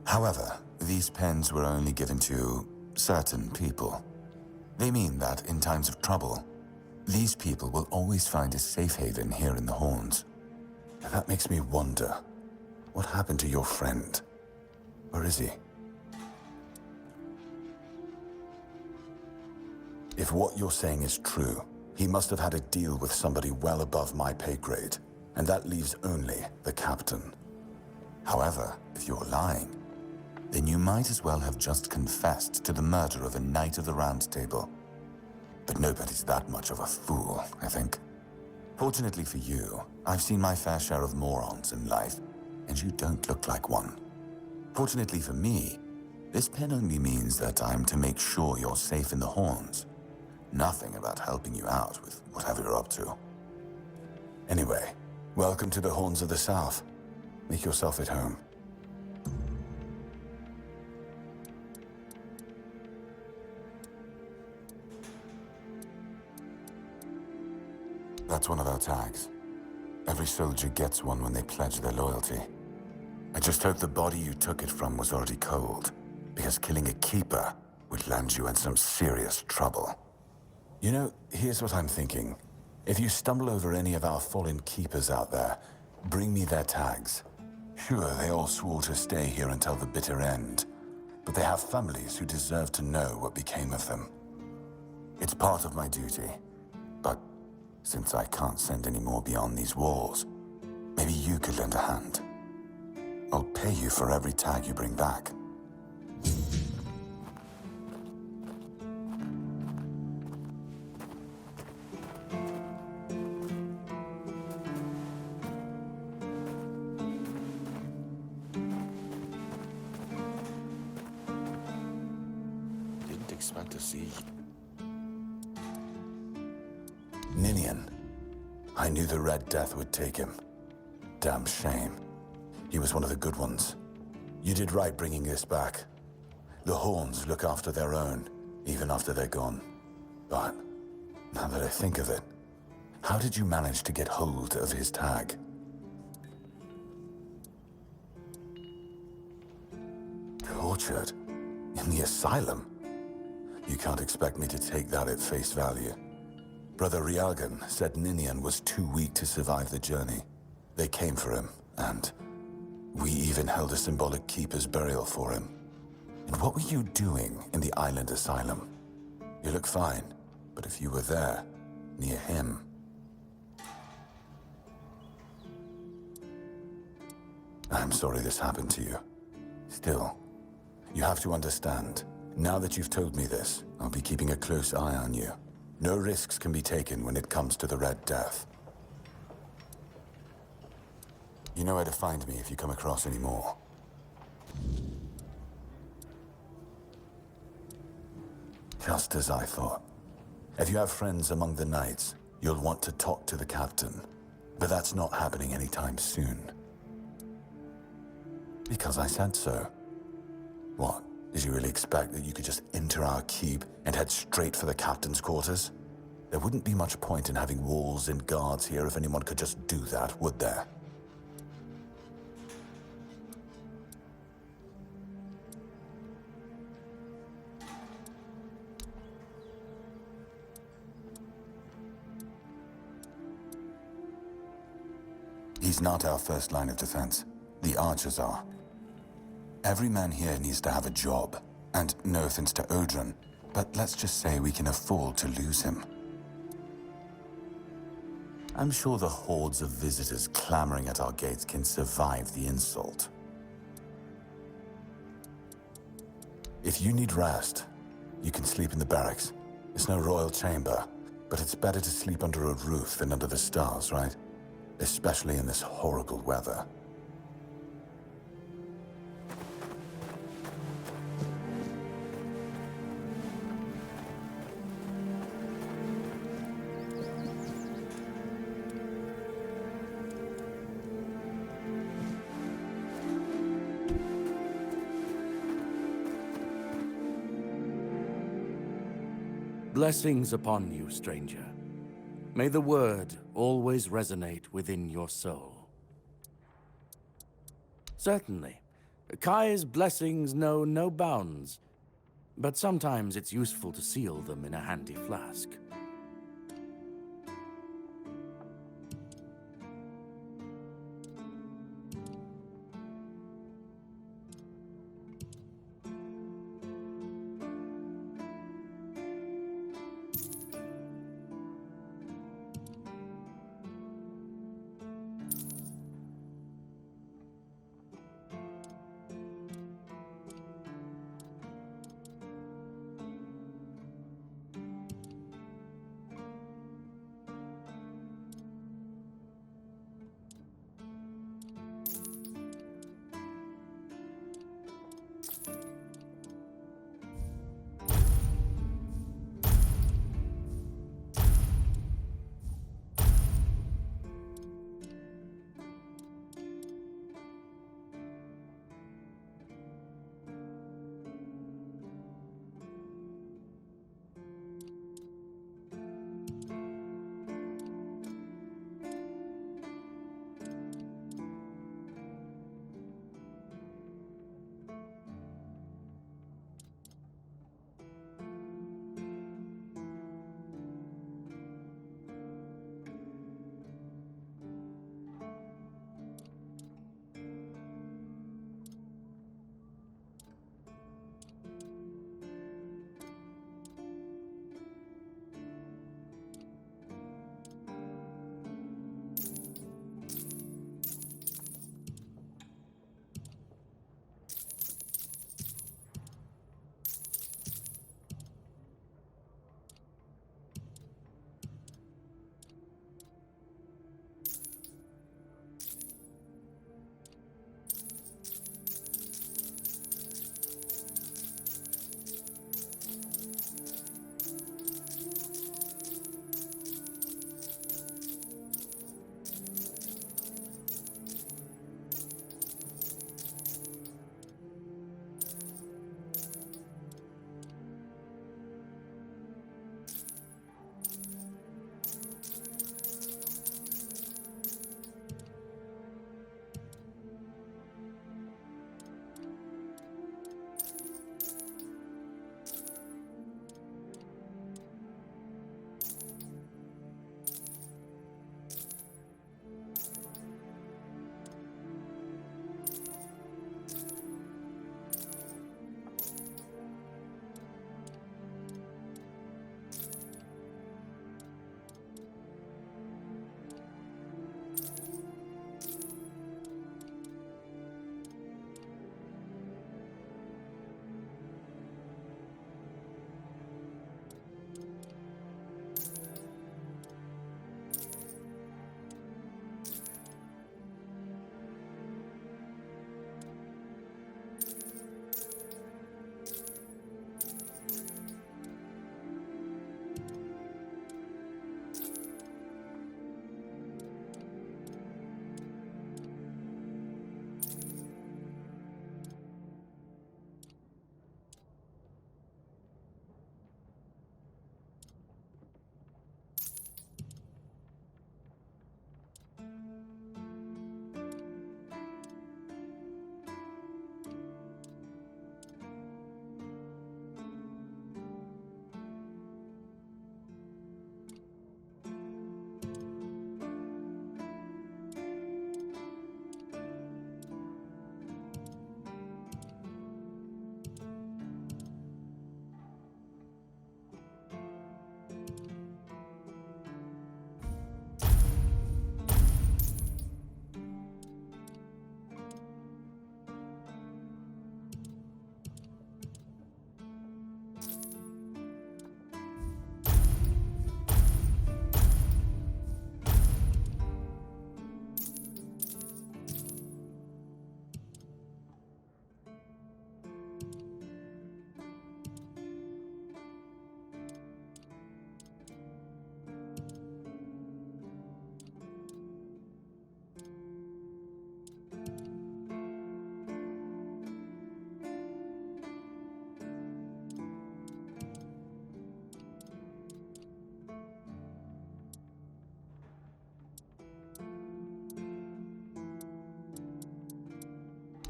However, these pens were only given to certain people. They mean that in times of trouble, these people will always find a safe haven here in the Horns. And that makes me wonder, what happened to your friend? Where is he? If what you're saying is true, he must have had a deal with somebody well above my pay grade, and that leaves only the captain. However, if you're lying, then you might as well have just confessed to the murder of a Knight of the Round Table. But nobody's that much of a fool, I think. Fortunately for you, I've seen my fair share of morons in life, and you don't look like one. Fortunately for me, this pen only means that I'm to make sure you're safe in the Horns. Nothing about helping you out with whatever you're up to. Anyway, welcome to the Horns of the South. Make yourself at home. That's one of our tags. Every soldier gets one when they pledge their loyalty. I just hope the body you took it from was already cold, because killing a keeper would land you in some serious trouble. You know, here's what I'm thinking. If you stumble over any of our fallen keepers out there, bring me their tags. Sure, they all swore to stay here until the bitter end, but they have families who deserve to know what became of them. It's part of my duty, but since I can't send any more beyond these walls, maybe you could lend a hand. I'll pay you for every tag you bring back. Didn't expect to see. Ninian. I knew the Red Death would take him. Damn shame. He was one of the good ones. You did right bringing this back. The Horns look after their own, even after they're gone. But, now that I think of it, how did you manage to get hold of his tag? Tortured? In the asylum? You can't expect me to take that at face value. Brother Riagan said Ninian was too weak to survive the journey. They came for him, and we even held a symbolic keeper's burial for him. And what were you doing in the island asylum? You look fine, but if you were there, near him... I'm sorry this happened to you. Still, you have to understand, now that you've told me this, I'll be keeping a close eye on you. No risks can be taken when it comes to the Red Death. You know where to find me if you come across any more. Just as I thought. If you have friends among the knights, you'll want to talk to the captain. But that's not happening anytime soon. Because I said so. What? Did you really expect that you could just enter our keep and head straight for the captain's quarters? There wouldn't be much point in having walls and guards here if anyone could just do that, would there? He's not our first line of defense. The archers are. Every man here needs to have a job. And no offense to Odrin, but let's just say we can afford to lose him. I'm sure the hordes of visitors clamoring at our gates can survive the insult. If you need rest, you can sleep in the barracks. It's no royal chamber, but it's better to sleep under a roof than under the stars, right? Especially in this horrible weather. Blessings upon you, stranger. May the word always resonate within your soul. Certainly. Kai's blessings know no bounds, but sometimes it's useful to seal them in a handy flask.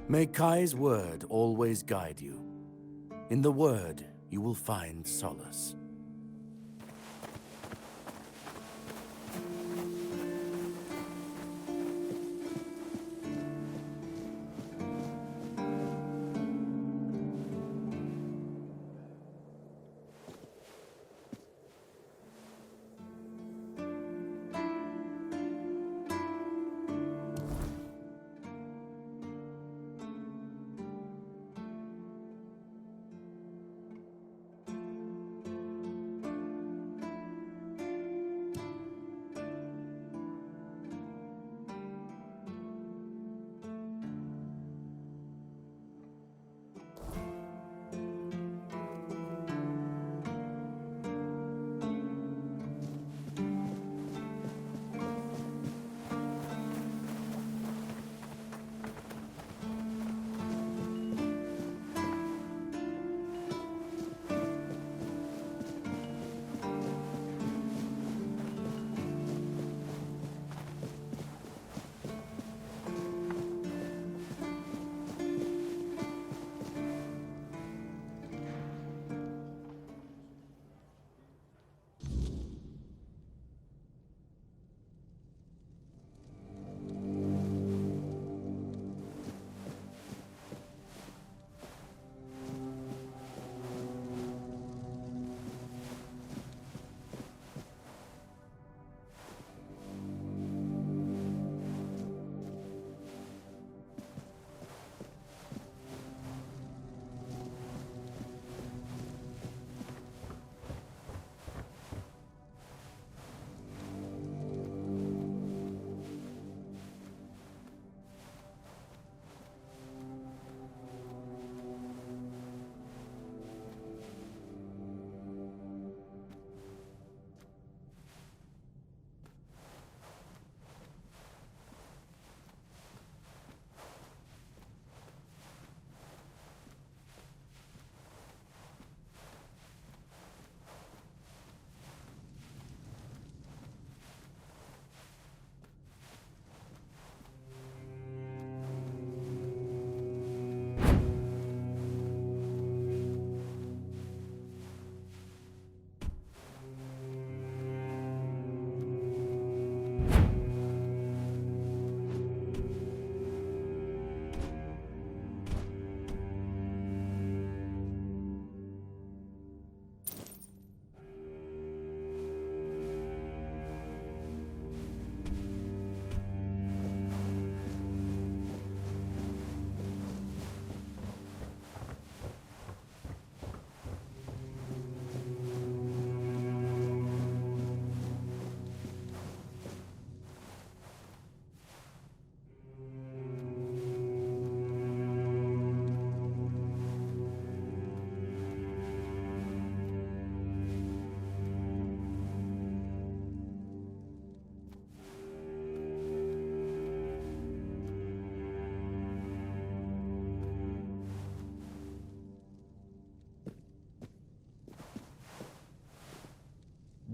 May Kai's word always guide you. In the word, you will find solace.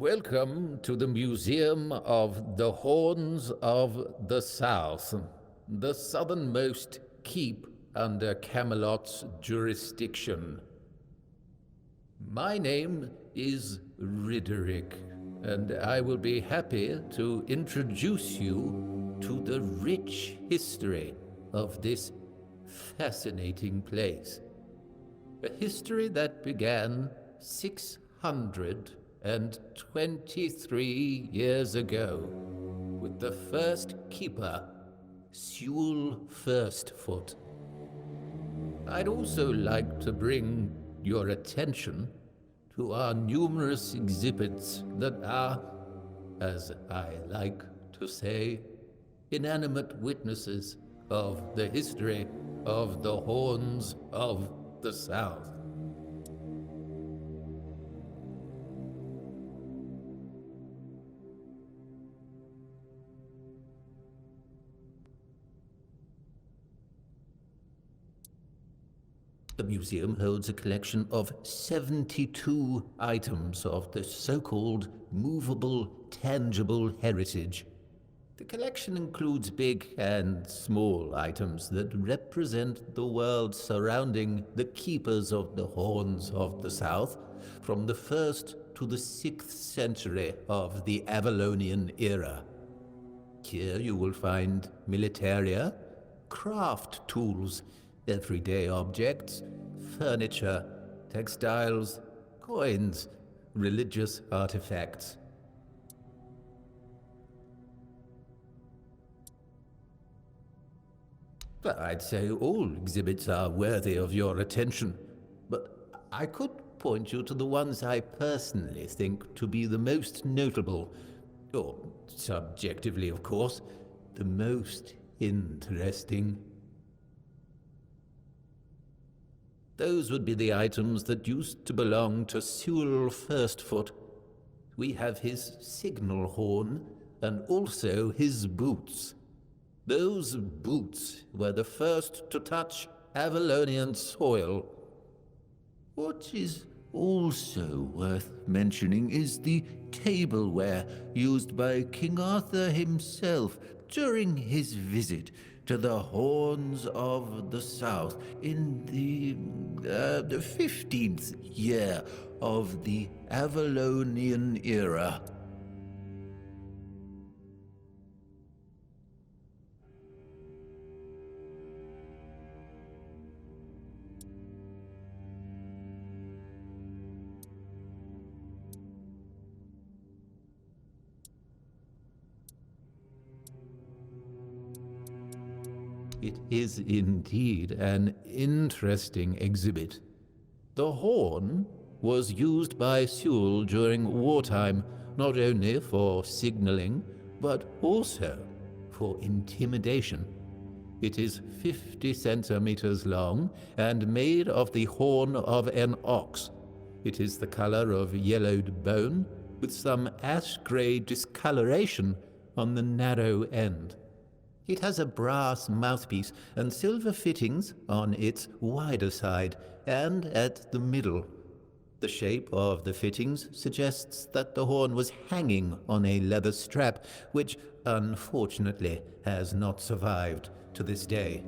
Welcome to the Museum of the Horns of the South, the southernmost keep under Camelot's jurisdiction. My name is Ridderick, and I will be happy to introduce you to the rich history of this fascinating place. A history that began 623 years ago with the first keeper, Sewell Firstfoot. I'd also like to bring your attention to our numerous exhibits that are, as I like to say, inanimate witnesses of the history of the Horns of the South. The museum holds a collection of 72 items of the so-called movable, tangible heritage. The collection includes big and small items that represent the world surrounding the keepers of the Horns of the South from the 1st to the 6th century of the Avalonian era. Here you will find militaria, craft tools, everyday objects, furniture, textiles, coins, religious artifacts. I'd say all exhibits are worthy of your attention, but I could point you to the ones I personally think to be the most notable, or subjectively, of course, the most interesting. Those would be the items that used to belong to Sewell Firstfoot. We have his signal horn, and also his boots. Those boots were the first to touch Avalonian soil. What is also worth mentioning is the tableware used by King Arthur himself during his visit to the Horns of the South in the 15th year of the Avalonian era. It is indeed an interesting exhibit. The horn was used by Sewell during wartime, not only for signaling, but also for intimidation. It is 50 centimeters long and made of the horn of an ox. It is the color of yellowed bone, with some ash-gray discoloration on the narrow end. It has a brass mouthpiece and silver fittings on its wider side and at the middle. The shape of the fittings suggests that the horn was hanging on a leather strap, which unfortunately has not survived to this day.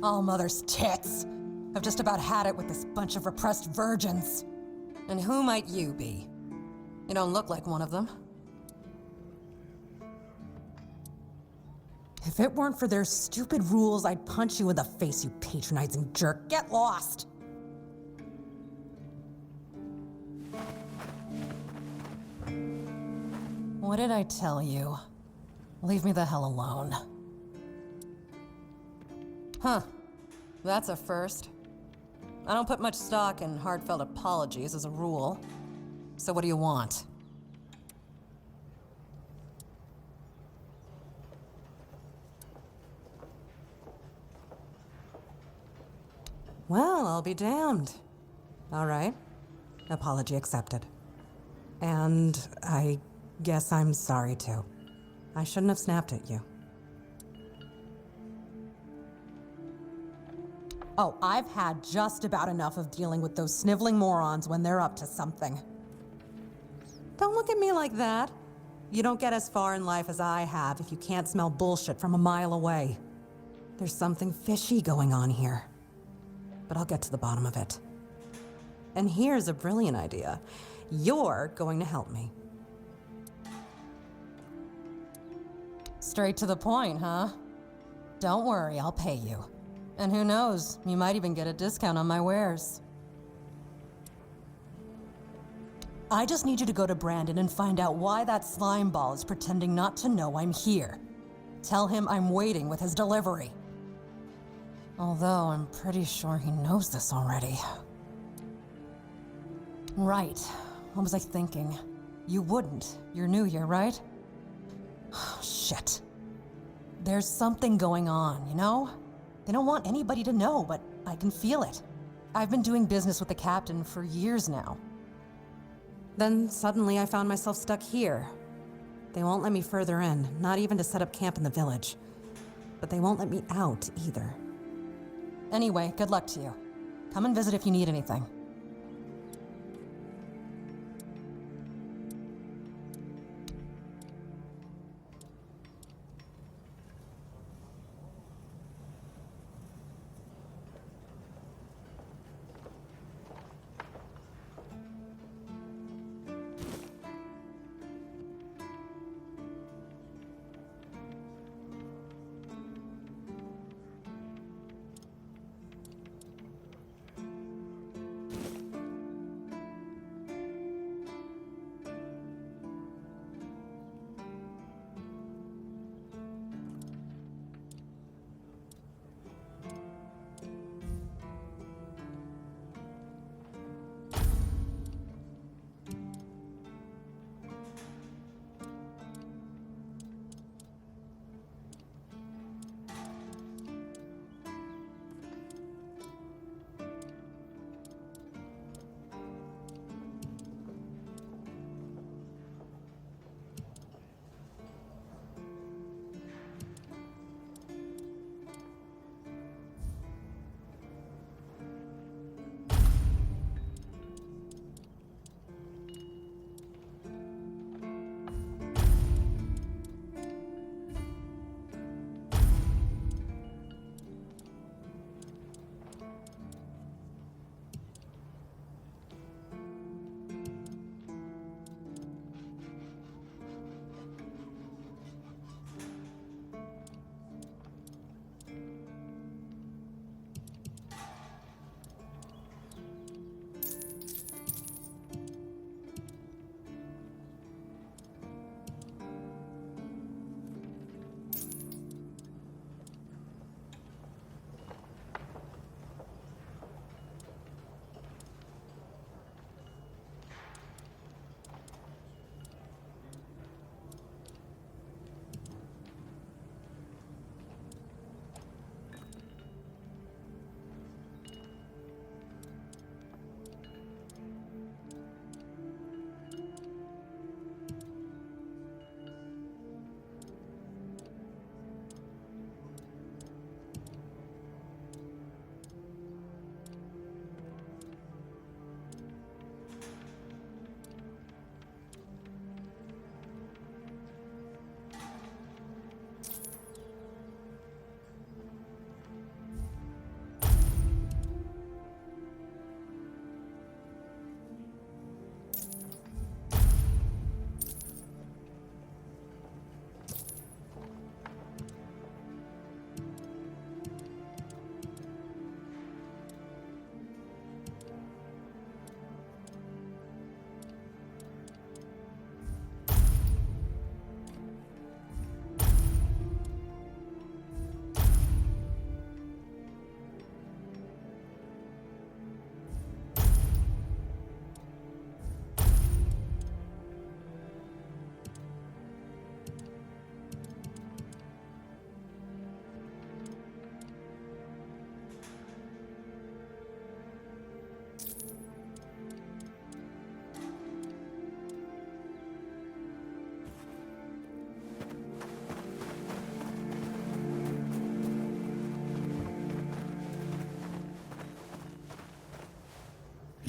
All mother's tits. I've just about had it with this bunch of repressed virgins. And who might you be? You don't look like one of them. If it weren't for their stupid rules, I'd punch you in the face, you patronizing jerk. Get lost! What did I tell you? Leave me the hell alone. Huh. That's a first. I don't put much stock in heartfelt apologies as a rule. So what do you want? Well, I'll be damned. All right. Apology accepted. And I guess I'm sorry too. I shouldn't have snapped at you. Oh, I've had just about enough of dealing with those sniveling morons when they're up to something. Don't look at me like that. You don't get as far in life as I have if you can't smell bullshit from a mile away. There's something fishy going on here. But I'll get to the bottom of it. And here's a brilliant idea. You're going to help me. Straight to the point, huh? Don't worry, I'll pay you. And who knows, you might even get a discount on my wares. I just need you to go to Brandon and find out why that slime ball is pretending not to know I'm here. Tell him I'm waiting with his delivery. Although I'm pretty sure he knows this already. Right. What was I thinking? You wouldn't. You're new here, right? Shit. There's something going on, you know? They don't want anybody to know, but I can feel it. I've been doing business with the captain for years now. Then suddenly I found myself stuck here. They won't let me further in, not even to set up camp in the village. But they won't let me out either. Anyway, good luck to you. Come and visit if you need anything.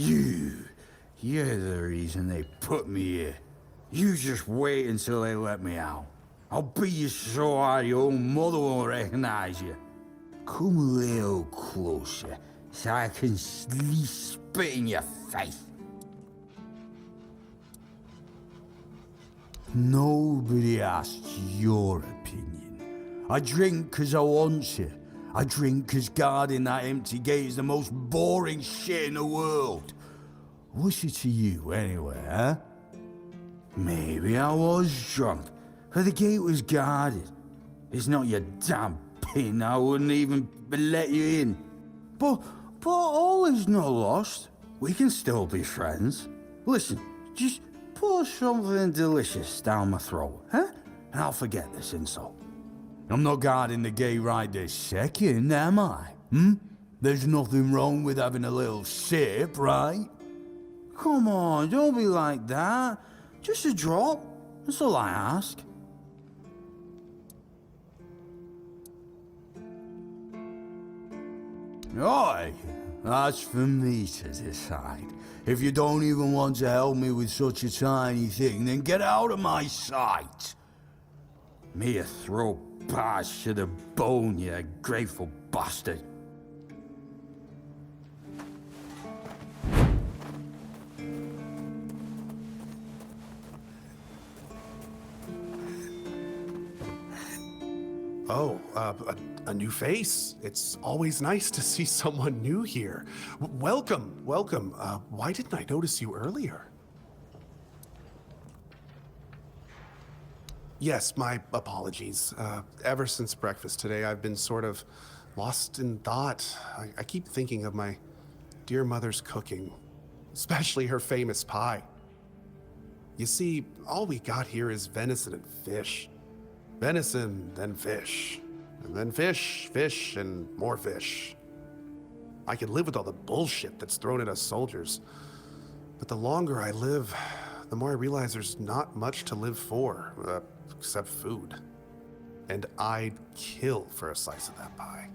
You're the reason they put me here. You just wait until they let me out. I'll beat you so hard your own mother won't recognize you. Come a little closer so I can at least spit in your face. Nobody asks your opinion. I drink 'cause I want to. I drink 'cause guarding that empty gate is the most boring shit in the world. What's it to you anyway, huh? Maybe I was drunk, but the gate was guarded. It's not your damn pin, I wouldn't even let you in. But all is not lost. We can still be friends. Listen, just pour something delicious down my throat, huh? And I'll forget this insult. I'm not guarding the gate right this second, am I? There's nothing wrong with having a little sip, right? Come on, don't be like that. Just a drop. That's all I ask. Oi, that's for me to decide. If you don't even want to help me with such a tiny thing, then get out of my sight. Me a throat pass to the bone, you grateful bastard. Oh, a new face. It's always nice to see someone new here. Welcome. Why didn't I notice you earlier? Yes, my apologies. Ever since breakfast today, I've been sort of lost in thought. I keep thinking of my dear mother's cooking, especially her famous pie. You see, all we got here is venison and fish. Venison, then fish. And then fish, and more fish. I can live with all the bullshit that's thrown at us soldiers. But the longer I live, the more I realize there's not much to live for, except food. And I'd kill for a slice of that pie.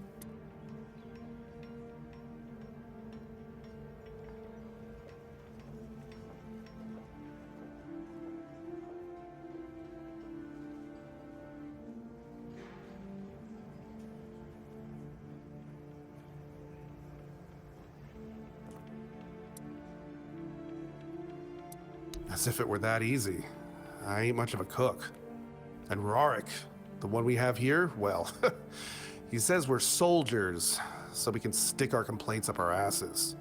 As if it were that easy. I ain't much of a cook. And Rorik, the one we have here, well, he says we're soldiers, so we can stick our complaints up our asses.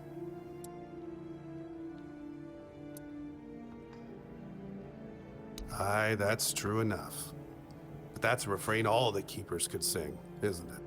Aye, that's true enough. But that's a refrain all the keepers could sing, isn't it?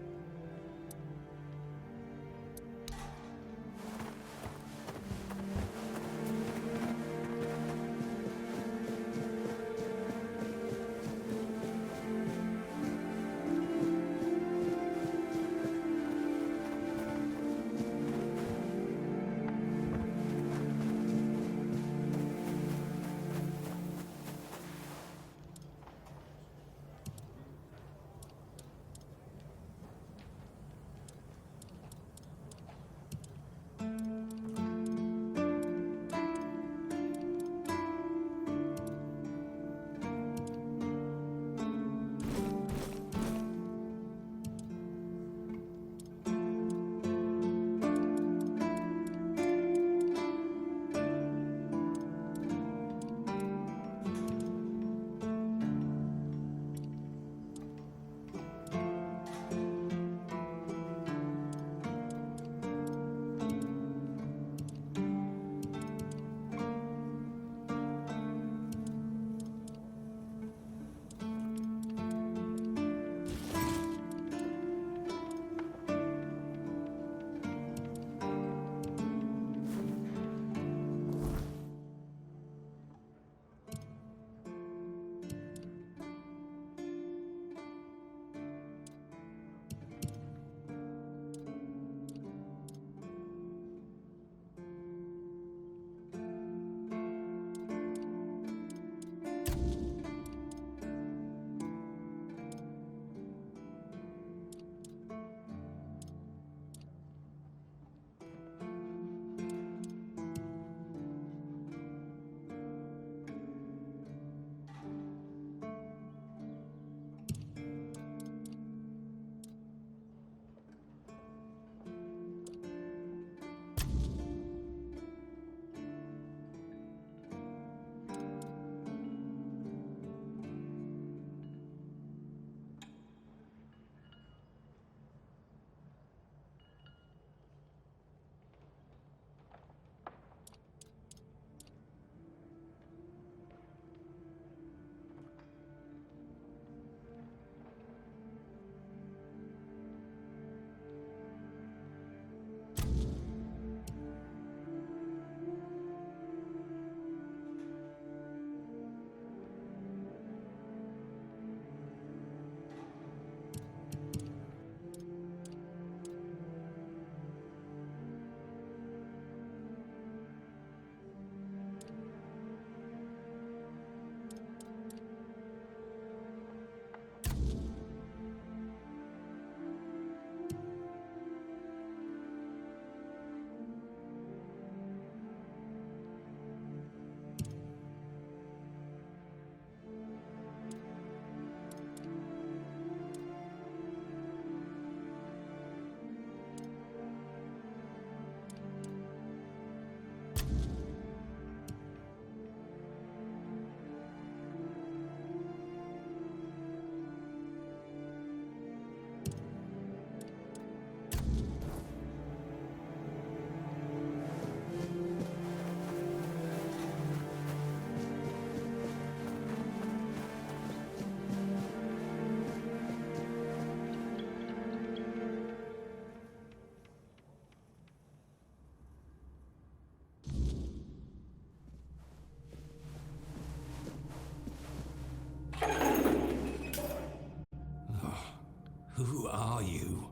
Who are you?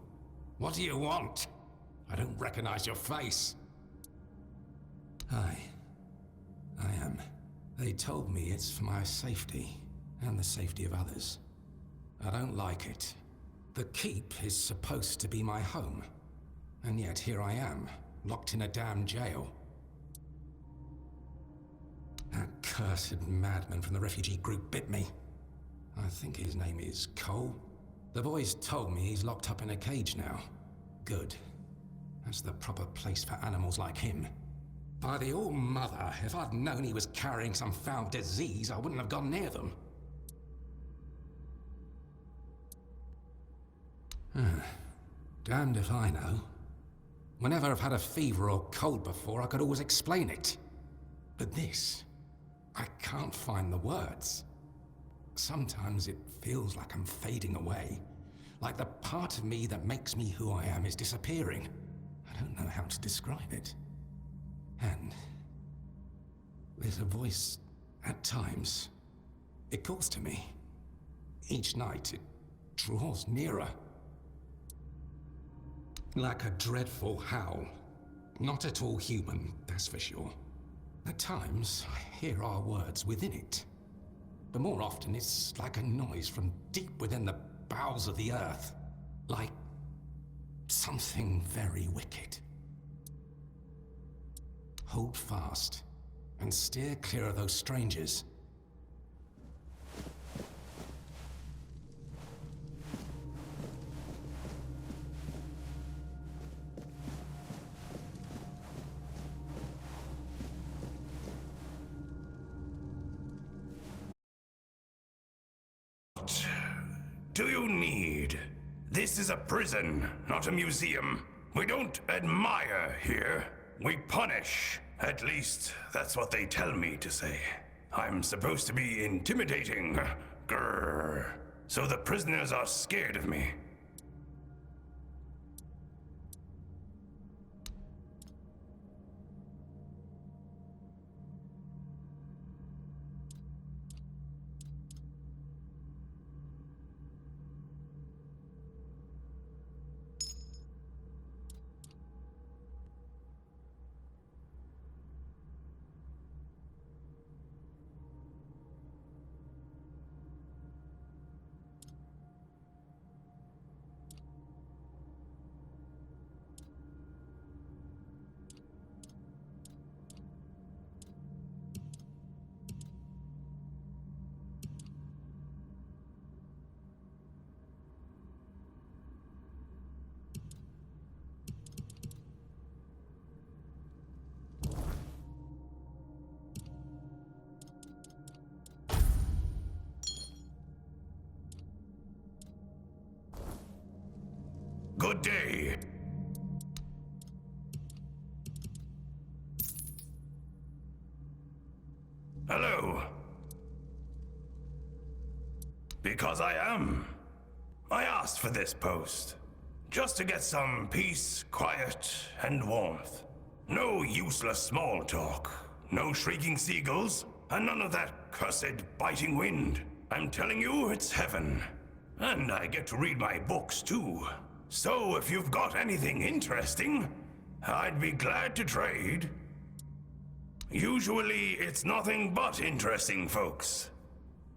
What do you want? I don't recognize your face. Hi. I am. They told me it's for my safety, and the safety of others. I don't like it. The Keep is supposed to be my home. And yet here I am, locked in a damn jail. That cursed madman from the refugee group bit me. I think his name is Cole. The boys told me he's locked up in a cage now. Good. That's the proper place for animals like him. By the All-Mother, if I'd known he was carrying some foul disease, I wouldn't have gone near them. Damned if I know. Whenever I've had a fever or cold before, I could always explain it. But this, I can't find the words. Sometimes it feels like I'm fading away. Like the part of me that makes me who I am is disappearing. I don't know how to describe it. And there's a voice at times. It calls to me. Each night it draws nearer. Like a dreadful howl. Not at all human, that's for sure. At times, I hear our words within it. But more often, it's like a noise from deep within the bowels of the earth. Like something very wicked. Hold fast, and steer clear of those strangers. What do you need? This is a prison, not a museum. We don't admire here. We punish. At least, that's what they tell me to say. I'm supposed to be intimidating. Grrr. So the prisoners are scared of me. Good day. Hello. Because I am. I asked for this post. Just to get some peace, quiet, and warmth. No useless small talk. No shrieking seagulls, and none of that cursed biting wind. I'm telling you, it's heaven. And I get to read my books, too. So if you've got anything interesting, I'd be glad to trade. Usually, it's nothing but interesting, folks.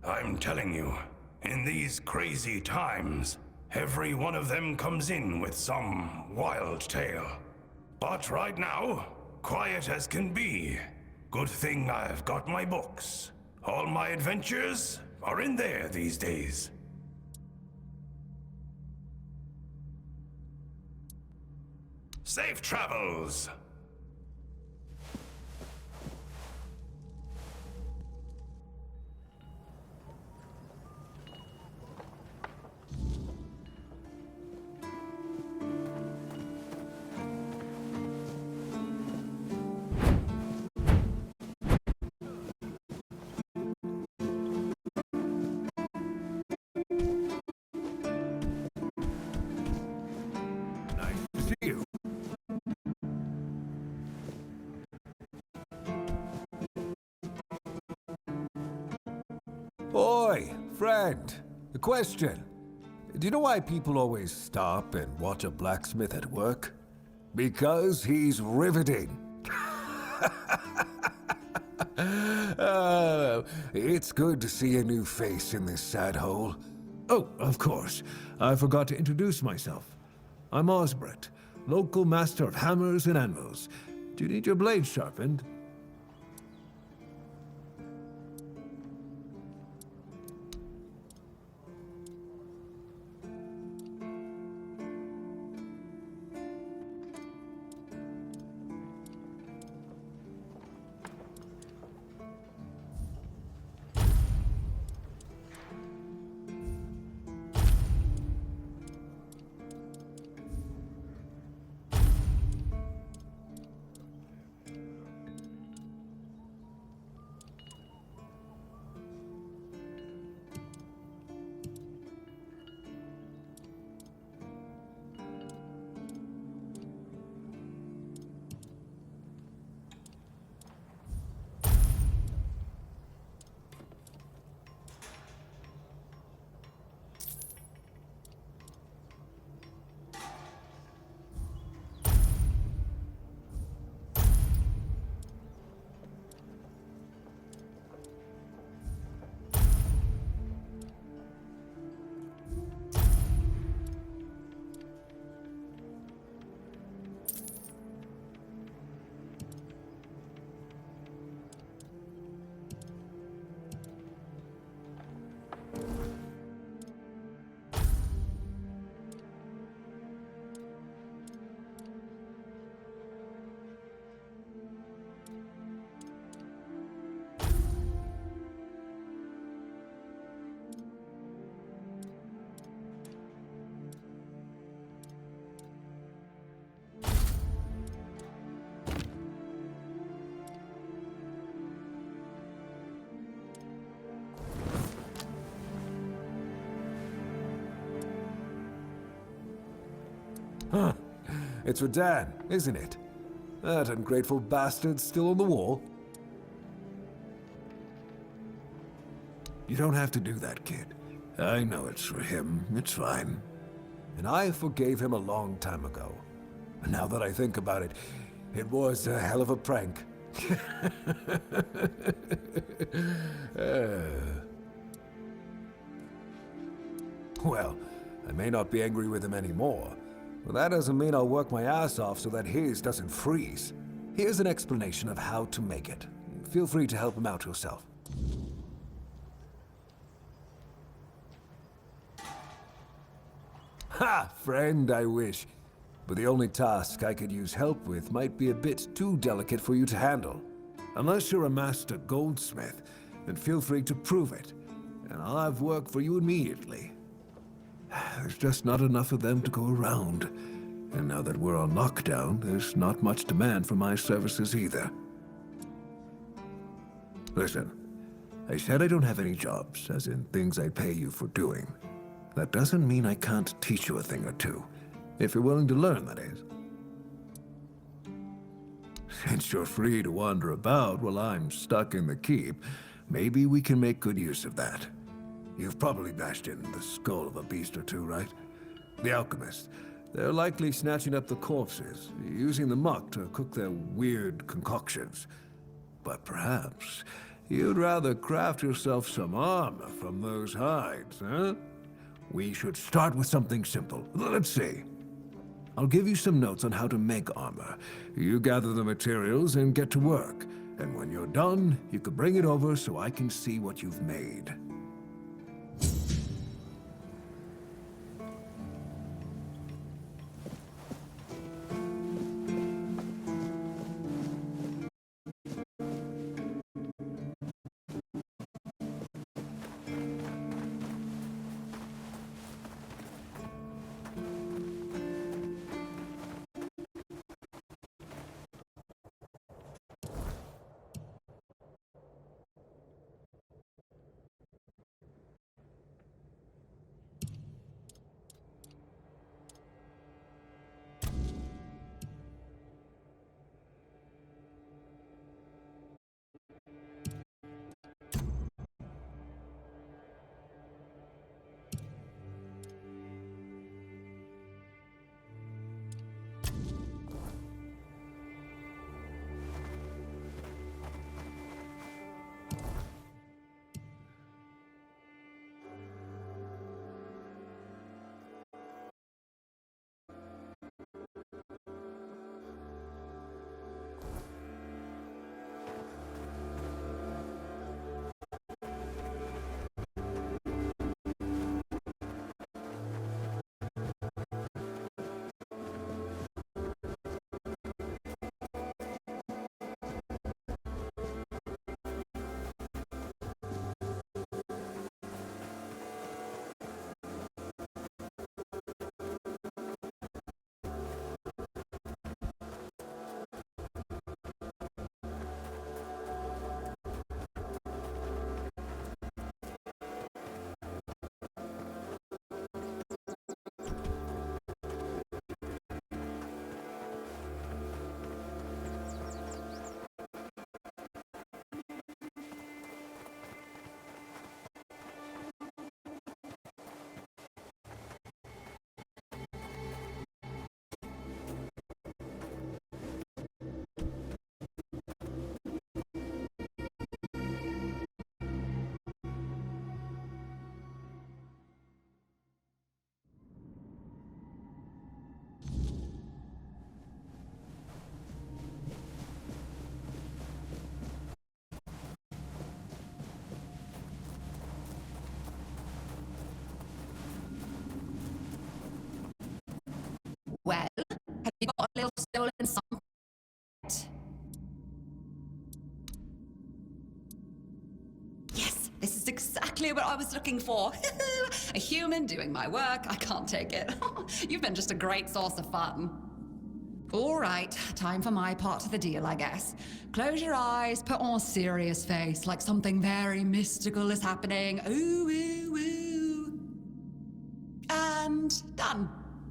I'm telling you, in these crazy times, every one of them comes in with some wild tale. But right now, quiet as can be. Good thing I've got my books. All my adventures are in there these days. Safe travels! Oi, friend. A question. Do you know why people always stop and watch a blacksmith at work? Because he's riveting. It's good to see a new face in this sad hole. Oh, of course. I forgot to introduce myself. I'm Osbert, local master of hammers and anvils. Do you need your blade sharpened? Huh. It's Radan, isn't it? That ungrateful bastard's still on the wall. You don't have to do that, kid. I know it's for him. It's fine. And I forgave him a long time ago. And now that I think about it, it was a hell of a prank. Well, I may not be angry with him anymore, but that doesn't mean I'll work my ass off so that his doesn't freeze. Here's an explanation of how to make it. Feel free to help him out yourself. Ha! Friend, I wish. But the only task I could use help with might be a bit too delicate for you to handle. Unless you're a master goldsmith, then feel free to prove it, and I'll have work for you immediately. There's just not enough of them to go around. And now that we're on lockdown, there's not much demand for my services either. Listen, I said I don't have any jobs, as in things I pay you for doing. That doesn't mean I can't teach you a thing or two, if you're willing to learn, that is. Since you're free to wander about while I'm stuck in the keep, maybe we can make good use of that. You've probably bashed in the skull of a beast or two, right? The alchemists. They're likely snatching up the corpses, using the muck to cook their weird concoctions. But perhaps you'd rather craft yourself some armor from those hides, huh? We should start with something simple. Let's see. I'll give you some notes on how to make armor. You gather the materials and get to work. And when you're done, you can bring it over so I can see what you've made. what I was looking for. A human doing my work. I can't take it. You've been just a great source of fun. All right, time for my part of the deal, I guess. Close your eyes, put on a serious face, like something very mystical is happening. Ooh, ooh, ooh. And done.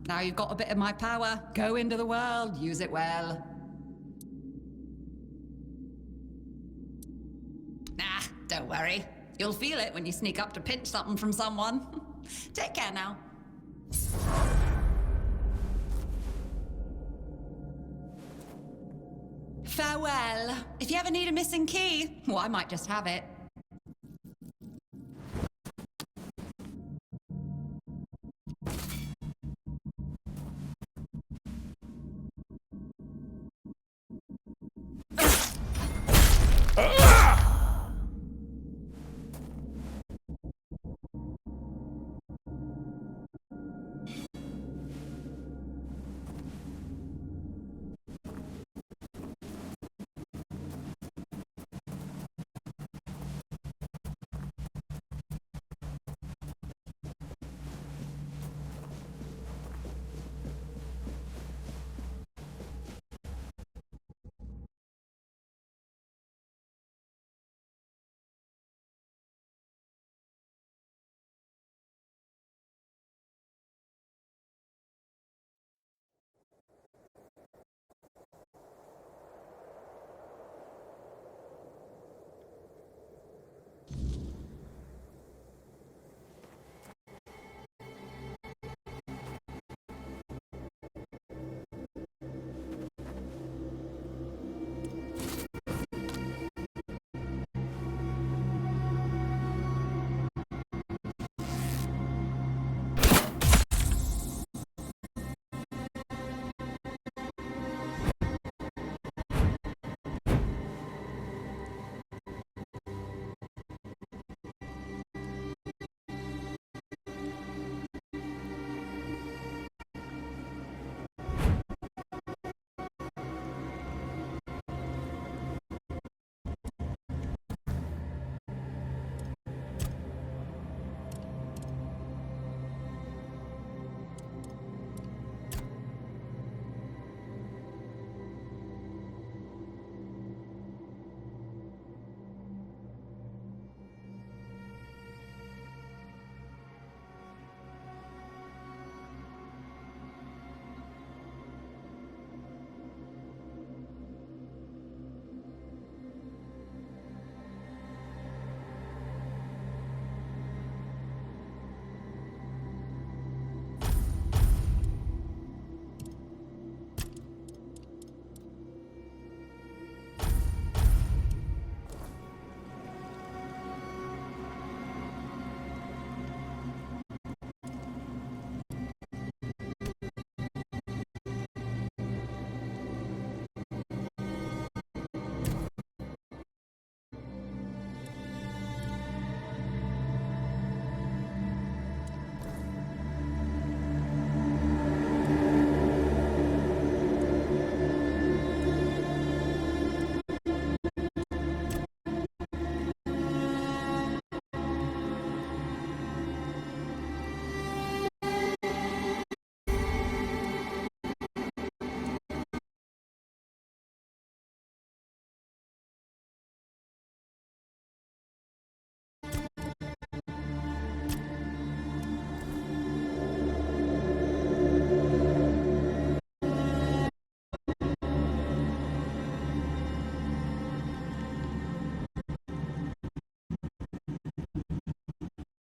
Now you've got a bit of my power. Go into the world, use it well. Nah, don't worry. You'll feel it when you sneak up to pinch something from someone. Take care now. Farewell. If you ever need a missing key, well, I might just have it.